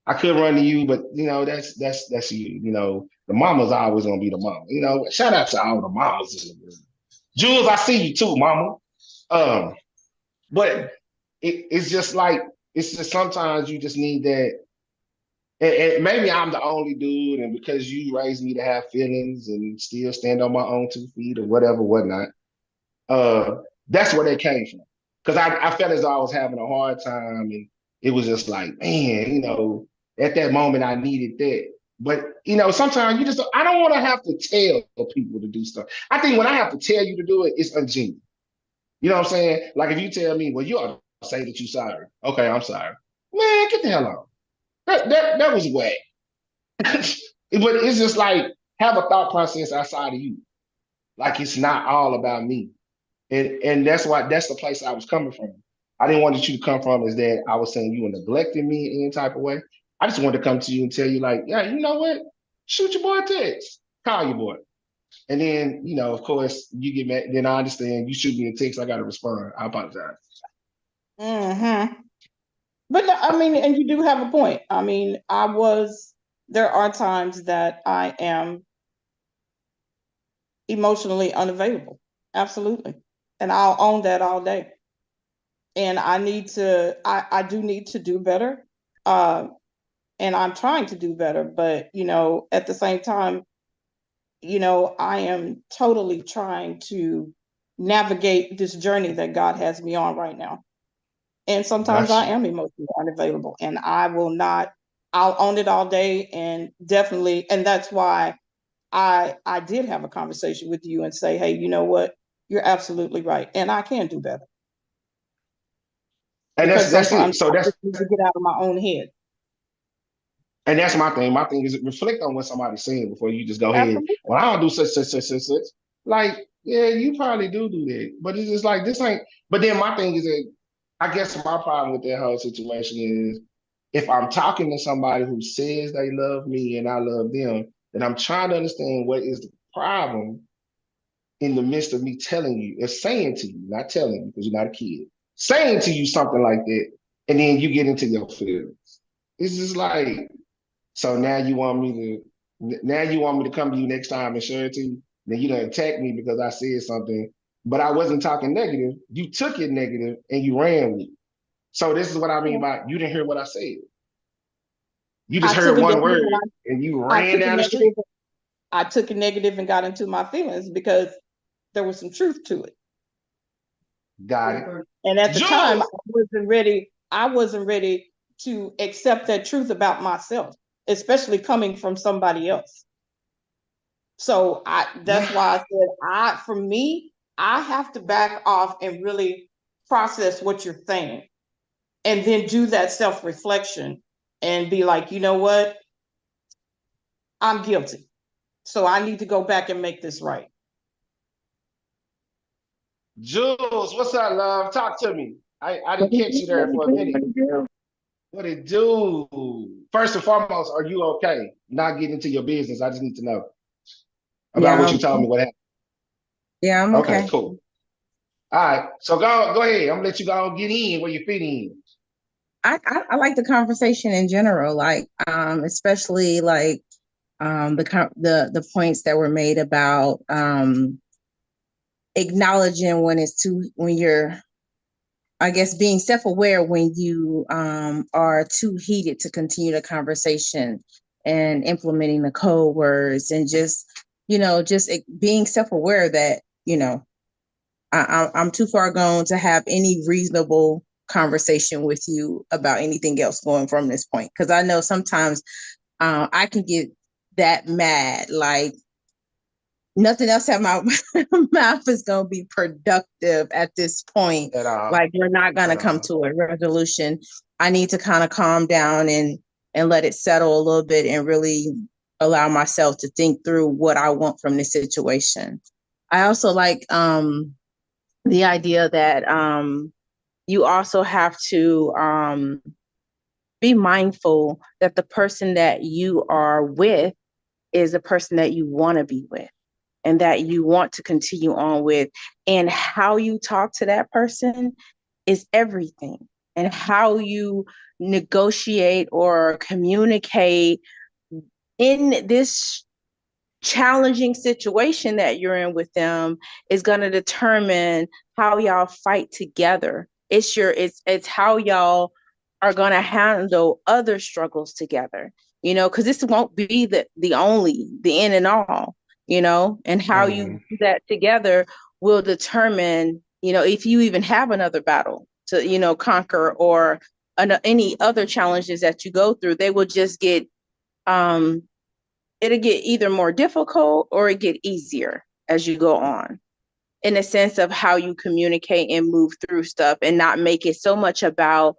I could run to you, but you know, that's you. You know, the mama's always gonna be the mama. You know, shout out to all the mamas in the room. Jules, I see you too, mama. But it's just like it's just sometimes you just need that. And maybe I'm the only dude, and because you raised me to have feelings and still stand on my own 2 feet or whatever, whatnot. That's where they came from. Because I felt as though I was having a hard time, and it was just like, man, you know, at that moment I needed that. But you know, sometimes you just I don't want to have to tell people to do stuff. I think when I have to tell you to do it, it's ungenuine. You know what I'm saying? Like if you tell me, well, you ought to say that you're sorry. Okay, I'm sorry. Man, get the hell on. That was whack. But it's just like have a thought process outside of you. Like it's not all about me. And that's the place I was coming from. I didn't want you to come from is that I was saying you were neglecting me in any type of way. I just wanted to come to you and tell you, like, yeah, you know what? Shoot your boy a text. Call your boy. And then, you know, of course, you get mad. Then I understand you shoot me a text. I got to respond. I apologize. Mm-hmm. But no, I mean, and you do have a point. I mean, there are times that I am emotionally unavailable. Absolutely. And I'll own that all day. And I do need to do better. And I'm trying to do better. But, you know, at the same time, you know, I am totally trying to navigate this journey that God has me on right now. And sometimes I am emotionally unavailable, and I'll own it all day, and definitely, and that's why I did have a conversation with you and say, hey, you know what? You're absolutely right. And I can do better. And Because that's it. sometimes So I just need to get out of my own head. and that's my thing. My thing is reflect on what somebody's saying before you just go ahead. Absolutely. Well, I don't do such. Like, yeah, you probably do that. But it's just like this ain't but then my thing is that I guess my problem with that whole situation is if I'm talking to somebody who says they love me and I love them, then I'm trying to understand what is the problem in the midst of me telling you, or saying to you, not telling you because you're not a kid, saying to you something like that, and then you get into your feelings. It's just like, so now you want me to come to you next time and share it to you. Then you done attack me because I said something, but I wasn't talking negative. You took it negative and you ran with it. So this is what I mean by you didn't hear what I said. You just heard one word and you ran down the street. I took it negative and got into my feelings because there was some truth to it. Got it. And at the time, I wasn't ready to accept that truth about myself, especially coming from somebody else. So that's why I said, for me, I have to back off and really process what you're saying and then do that self-reflection and be like, you know what? I'm guilty. So I need to go back and make this right. Jules, what's up, love? Talk to me. I didn't catch you there for a minute. What it do? First and foremost, are you okay? Not getting into your business. I just need to know about what you told me. What happened? Yeah, I'm okay. Okay, cool. All right, so go ahead. I'm gonna let you go get in where you fit in. I like the conversation in general, like especially like the points that were made about acknowledging when you're, I guess, being self-aware when you are too heated to continue the conversation and implementing the code words and just being self-aware that I'm too far gone to have any reasonable conversation with you about anything else going from this point. Because I know sometimes I can get that mad, like nothing else at my mouth is going to be productive at this point. Like we're not going to come to a resolution. I need to kind of calm down and let it settle a little bit and really allow myself to think through what I want from this situation. I also like the idea that you also have to be mindful that the person that you are with is a person that you want to be with and that you want to continue on with. And how you talk to that person is everything. And how you negotiate or communicate in this challenging situation that you're in with them is going to determine how y'all fight together. It's how y'all are going to handle other struggles together, because this won't be the end and all, and how you do that together will determine, if you even have another battle to, conquer, or any other challenges that you go through. They will just get, it'll get either more difficult or it get easier as you go on, in a sense of how you communicate and move through stuff, and not make it so much about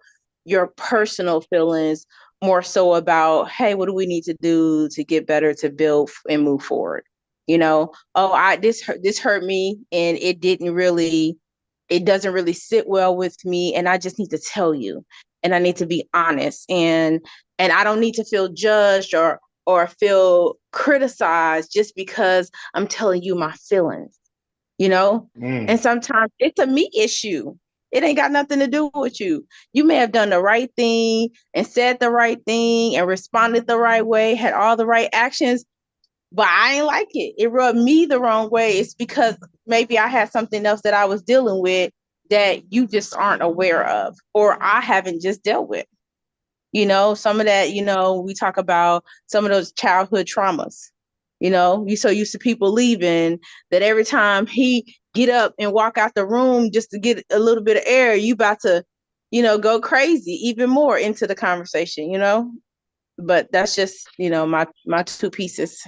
your personal feelings, more so about, hey, what do we need to do to get better, to build and move forward? This hurt me and it doesn't really sit well with me, and I just need to tell you, and I need to be honest, and I don't need to feel judged or feel criticized just because I'm telling you my feelings, And sometimes it's a me issue. It ain't got nothing to do with you. You may have done the right thing and said the right thing and responded the right way, had all the right actions, but I ain't like it. It rubbed me the wrong way. It's because maybe I had something else that I was dealing with that you just aren't aware of, or I haven't just dealt with. Some of that, we talk about some of those childhood traumas. You so used to people leaving that every time he get up and walk out the room just to get a little bit of air, you about to, go crazy even more into the conversation, But that's just, my two pieces.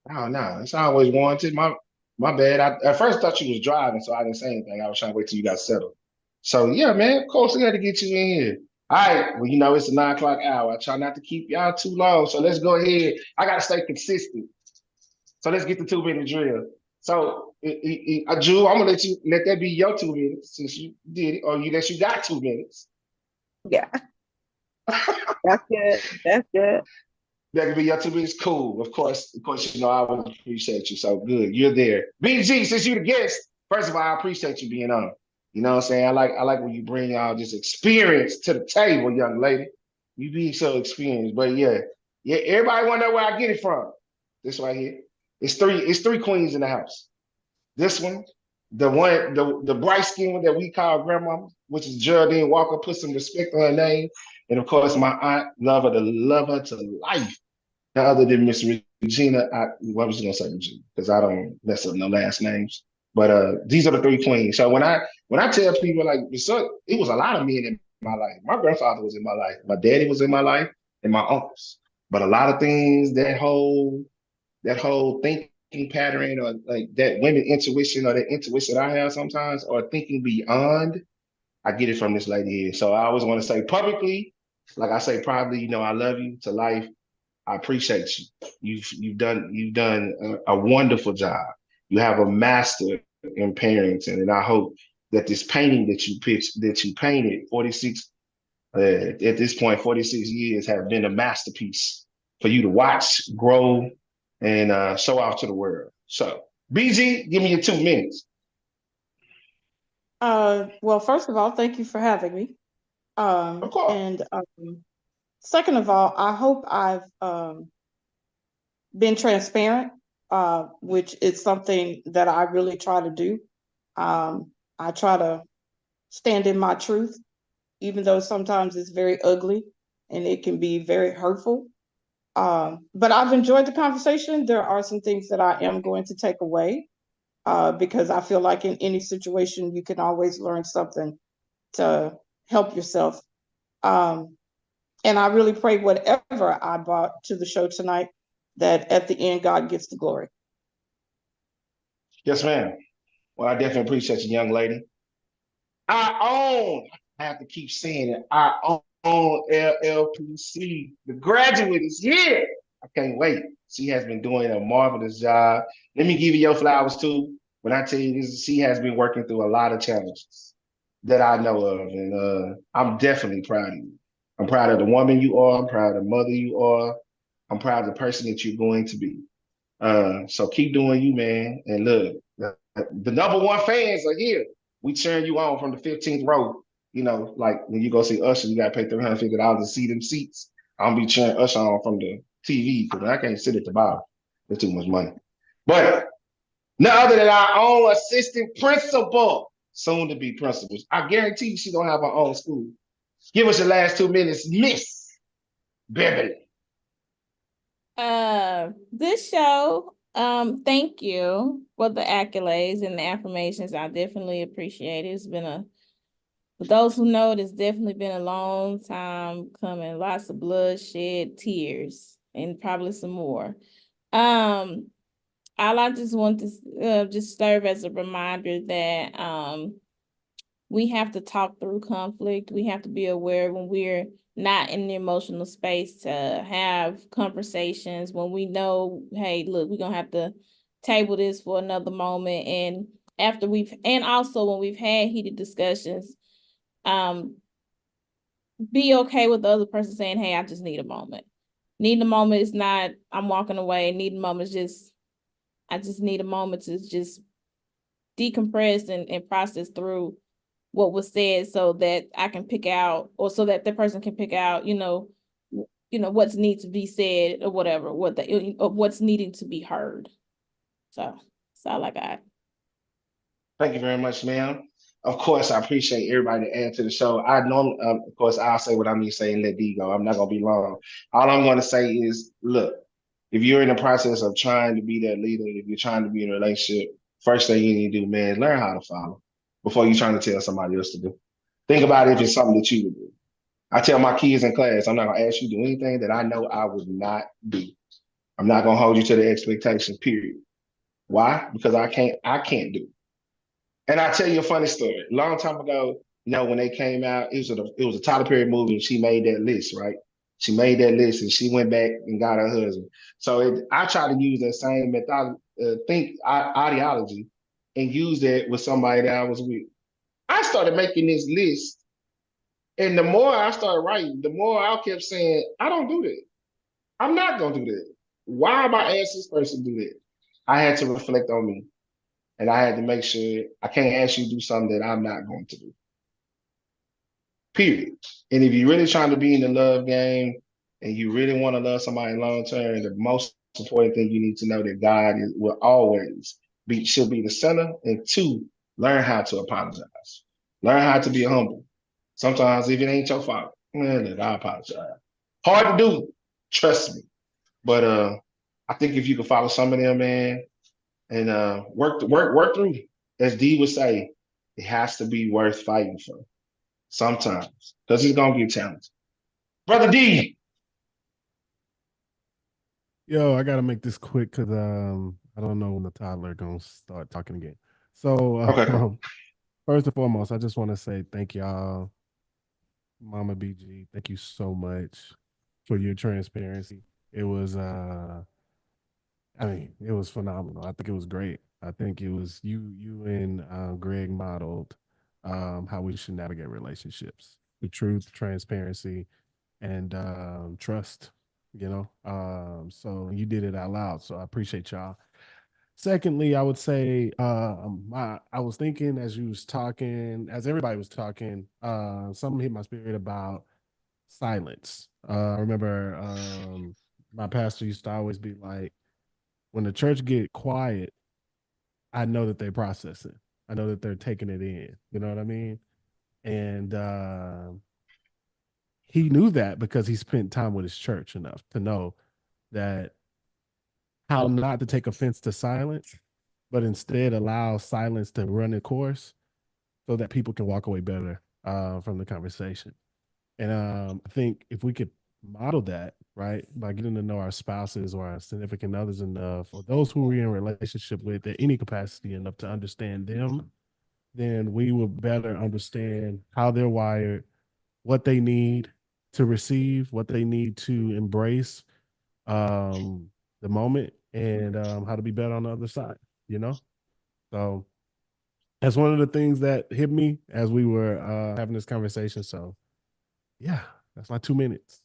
Oh no, it's always warranted. My bad. I at first thought you was driving, so I didn't say anything. I was trying to wait till you got settled. So yeah, man, of course we had to get you in here. All right, well, it's the 9 o'clock hour. I try not to keep y'all too long, so let's go ahead. I gotta stay consistent. So let's get the 2-minute drill. So, Drew, I'm gonna let that be your 2 minutes since you did it, or you got 2 minutes. Yeah, that's good. That's good. That could be your 2 minutes. Cool. Of course, I would appreciate you. So good, you're there. BG, since you're the guest, first of all, I appreciate you being on. You know what I'm saying? I like when you bring all this experience to the table, young lady. You be so experienced, but yeah, everybody wanna know where I get it from. This right here. It's three queens in the house. This one, the bright skin one that we call grandmama, which is Geraldine Walker, put some respect on her name. And of course, my aunt, love her to life. Now, other than Miss Regina, I was gonna say Regina because I don't mess up no last names. But these are the 3 queens. So when I tell people like, so it was a lot of men in my life. My grandfather was in my life. My daddy was in my life, and my uncles. But a lot of things, that whole thinking pattern, or like that women intuition, or that intuition I have sometimes, or thinking beyond, I get it from this lady here. So I always want to say publicly, like I say privately, I love you to life. I appreciate you. You've done a wonderful job. You have a master in parenting, and I hope that this painting that you painted 46 at this point 46 years have been a masterpiece for you to watch, grow, and show off to the world. So, BG, give me your 2 minutes. Well, first of all, thank you for having me. Of course. And second of all, I hope I've been transparent, which is something that I really try to do. I try to stand in my truth, even though sometimes it's very ugly and it can be very hurtful. But I've enjoyed the conversation. There are some things that I am going to take away because I feel like in any situation, you can always learn something to help yourself. And I really pray whatever I brought to the show tonight, that at the end, God gets the glory. Yes, ma'am. Well, I definitely appreciate you, young lady. I have to keep saying it, I own LLPC. The graduate is here. I can't wait. She has been doing a marvelous job. Let me give you your flowers too. When I tell you this, she has been working through a lot of challenges that I know of. And I'm definitely proud of you. I'm proud of the woman you are. I'm proud of the mother you are. I'm proud of the person that you're going to be. So keep doing you, man. And look, the number one fans are here. We cheering you on from the 15th row. You know, like when you go see Usher, you got to pay $350 to see them seats. I'm gonna be cheering Usher on from the TV because I can't sit at the bottom. There's too much money. But none other than our own assistant principal, soon to be principals. I guarantee you she don't have her own school. Give us your last 2 minutes, Miss Beverly. This show, thank you for the accolades and the affirmations. I definitely appreciate it. It's been for those who know, it's definitely been a long time coming. Lots of bloodshed, tears, and probably some more. I just want to just serve as a reminder that we have to talk through conflict. We have to be aware when we're not in the emotional space to have conversations when we know, hey, look, we're gonna have to table this for another moment. And also when we've had heated discussions, be okay with the other person saying, hey, I just need a moment. Need a moment is not, I'm walking away. Need a moment is just, I just need a moment to just decompress and process through what was said so that I can pick out, or so that the person can pick out, what's needs to be said or whatever, what's needing to be heard. So that's all I got. Thank you very much, ma'am. Of course, I appreciate everybody to add to the show. I know, of course, I'll say what I need to say and let D go. I'm not going to be long. All I'm going to say is, look, if you're in the process of trying to be that leader, if you're trying to be in a relationship, first thing you need to do, man, is learn how to follow before you're trying to tell somebody else to do. Think about if it's something that you would do. I tell my kids in class, I'm not going to ask you to do anything that I know I would not do. I'm not going to hold you to the expectations, period. Why? Because I can't do it. And I'll tell you a funny story. A long time ago, when they came out, it was a Tyler Perry movie, and she made that list, right? She made that list, and she went back and got her husband. So I try to use that same ideology and use that with somebody that I was with. I started making this list, and the more I started writing, the more I kept saying, I don't do that. I'm not going to do that. Why am I asking this person to do that? I had to reflect on me. And I had to make sure I can't ask you to do something that I'm not going to do. Period. And if you're really trying to be in the love game and you really want to love somebody long term, the most important thing you need to know that will always should be the center. And two, learn how to apologize. Learn how to be humble. Sometimes if it ain't your fault, man, I apologize. Hard to do, trust me. But I think if you can follow some of them, man, and work through. As D would say, it has to be worth fighting for sometimes because it's gonna get challenging. Brother D. Yo, I gotta make this quick because I don't know when the toddler gonna start talking again. So Okay. first and foremost, I just want to say thank y'all, Mama BG. Thank you so much for your transparency. It was it was phenomenal. I think it was great. I think it was you and Greg modeled how we should navigate relationships. The truth, transparency, and trust, so you did it out loud. So I appreciate y'all. Secondly, I would say I was thinking as you was talking, as everybody was talking, something hit my spirit about silence. I remember my pastor used to always be like, when the church get quiet, I know that they process it. I know that they're taking it in. You know what I mean? And he knew that because he spent time with his church enough to know that how not to take offense to silence, but instead allow silence to run its course so that people can walk away better from the conversation. And I think if we could model that, right, by getting to know our spouses or our significant others enough, or those who we're in relationship with at any capacity enough to understand them, then we will better understand how they're wired, what they need to receive, what they need to embrace, the moment, and how to be better on the other side, you know? So that's one of the things that hit me as we were having this conversation. So yeah, that's my 2 minutes.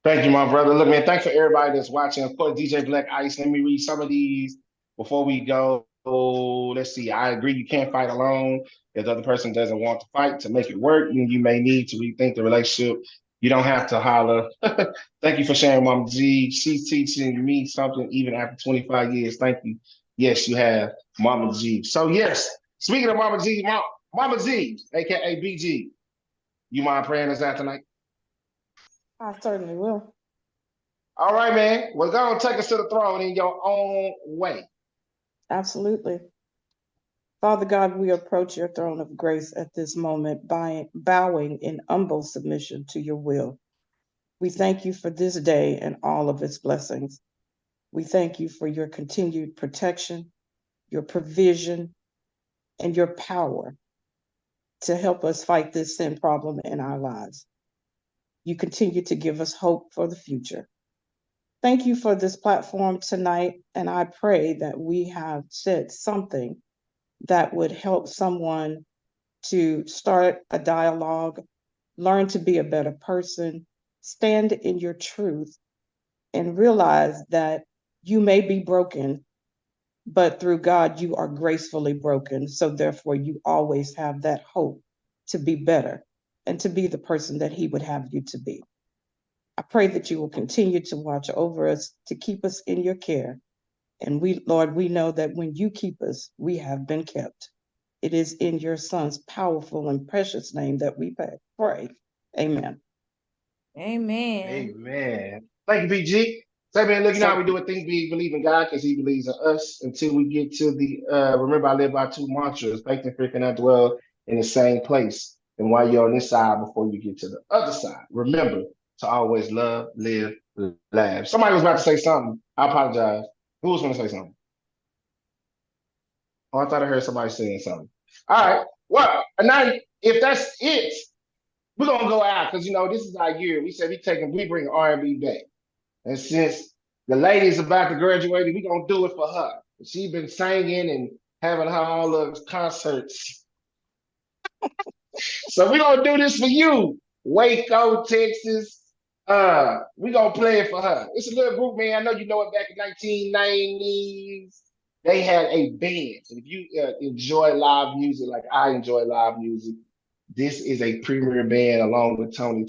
Thank you, my brother. Look, man, thanks for everybody that's watching. Of course, DJ Black Ice. Let me read some of these before we go. Let's see. I agree. You can't fight alone. If the other person doesn't want to fight to make it work, then you may need to rethink the relationship. You don't have to holler. Thank you for sharing, Mama G. She's teaching me something even after 25 years. Thank you. Yes, you have, Mama G. So, yes, speaking of Mama G, Mama G, aka BG, you mind praying us out tonight? I certainly will. All right, man. Well, go and take us to the throne in your own way. Absolutely. Father God, we approach your throne of grace at this moment by bowing in humble submission to your will. We thank you for this day and all of its blessings. We thank you for your continued protection, your provision, and your power to help us fight this sin problem in our lives. You continue to give us hope for the future. Thank you for this platform tonight, and I pray that we have said something that would help someone to start a dialogue, learn to be a better person, stand in your truth, and realize that you may be broken, but through God, you are gracefully broken. So therefore, you always have that hope to be better and to be the person that He would have you to be. I pray that you will continue to watch over us, to keep us in your care. And we, Lord, we know that when you keep us, we have been kept. It is in your Son's powerful and precious name that we pray. Amen. Amen. Amen. Thank you, BG. Say, man, look, you know how we do it. Things we believe in God because He believes in us until we get to the, remember, I live by two mantras: faith and fear cannot dwell in the same place. And while you're on this side, before you get to the other side, remember to always love, live, laugh. Somebody was about to say something. I apologize. Who was going to say something? Oh, I thought I heard somebody saying something. All right. Well, and now, if that's it, we're gonna go out because you know this is our year. We said we bring R&B back, and since the lady's about to graduate, we gonna do it for her. She's been singing and having her all the concerts, so we gonna do this for you, Waco, Texas. We gonna play it for her. It's a little group, man. I know you know it. Back in 1990s, they had a band. So if you enjoy live music like I enjoy live music, this is a premier band along with Tony.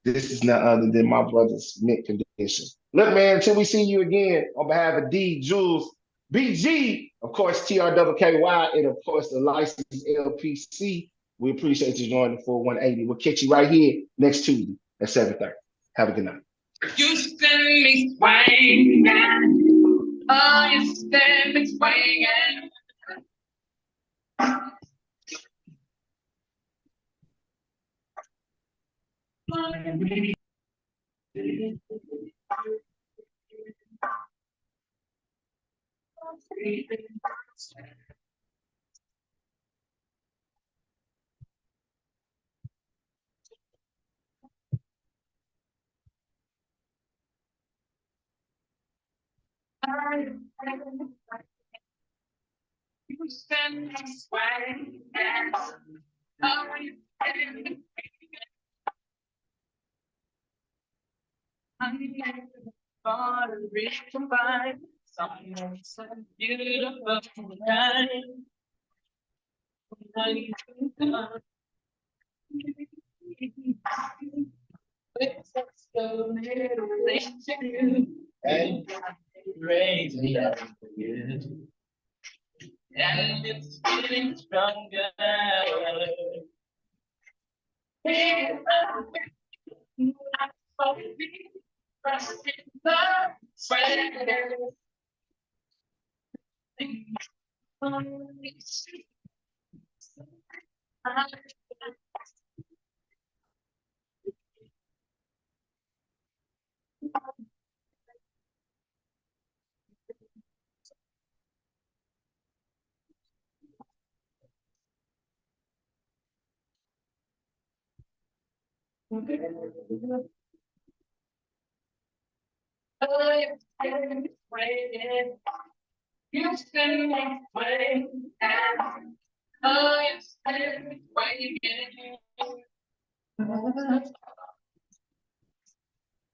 This is none other than my brother's mint condition. Look, man, until we see you again, on behalf of D, Jules, BG, of course, TRKKY, and of course, the licensed LPC, we appreciate you joining the 4180. We'll catch you right here next Tuesday at 7:30. Have a good night. You send me swinging. Oh, you send me swinging. You send me swinging. Oh, you send me I'm for the rich combined. Something so beautiful tonight. It's so little things to do. And crazy up for you. And it's getting stronger. I'm so deep, trust in love, swear.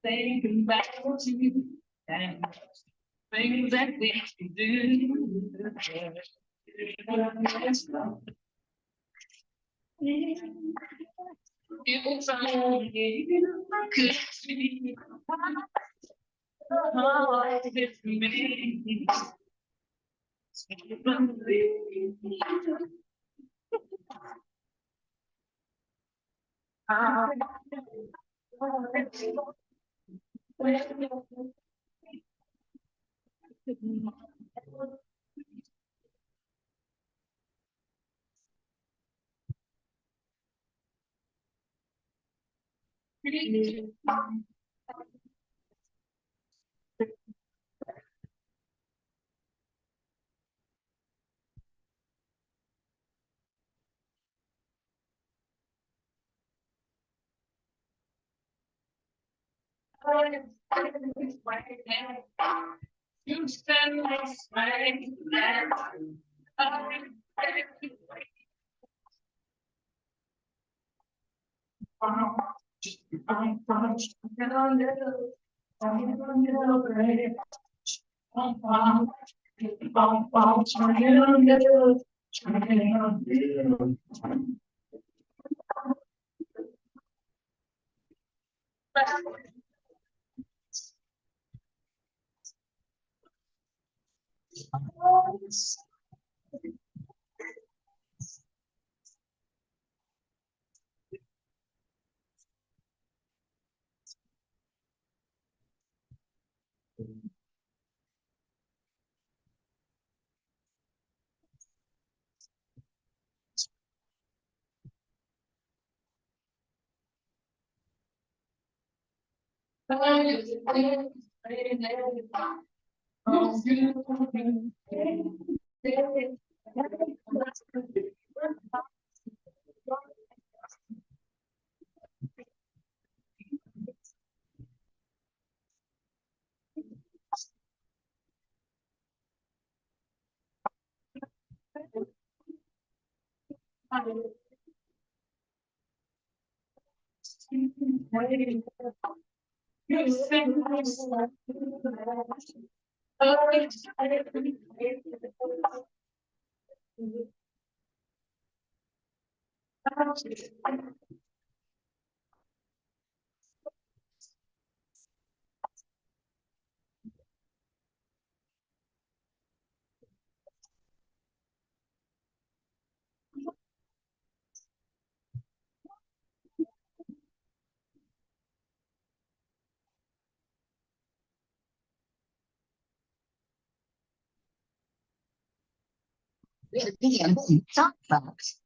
Thinking back to you and things that we can do. If I could see how this me. You spend my time there. We're being talk box.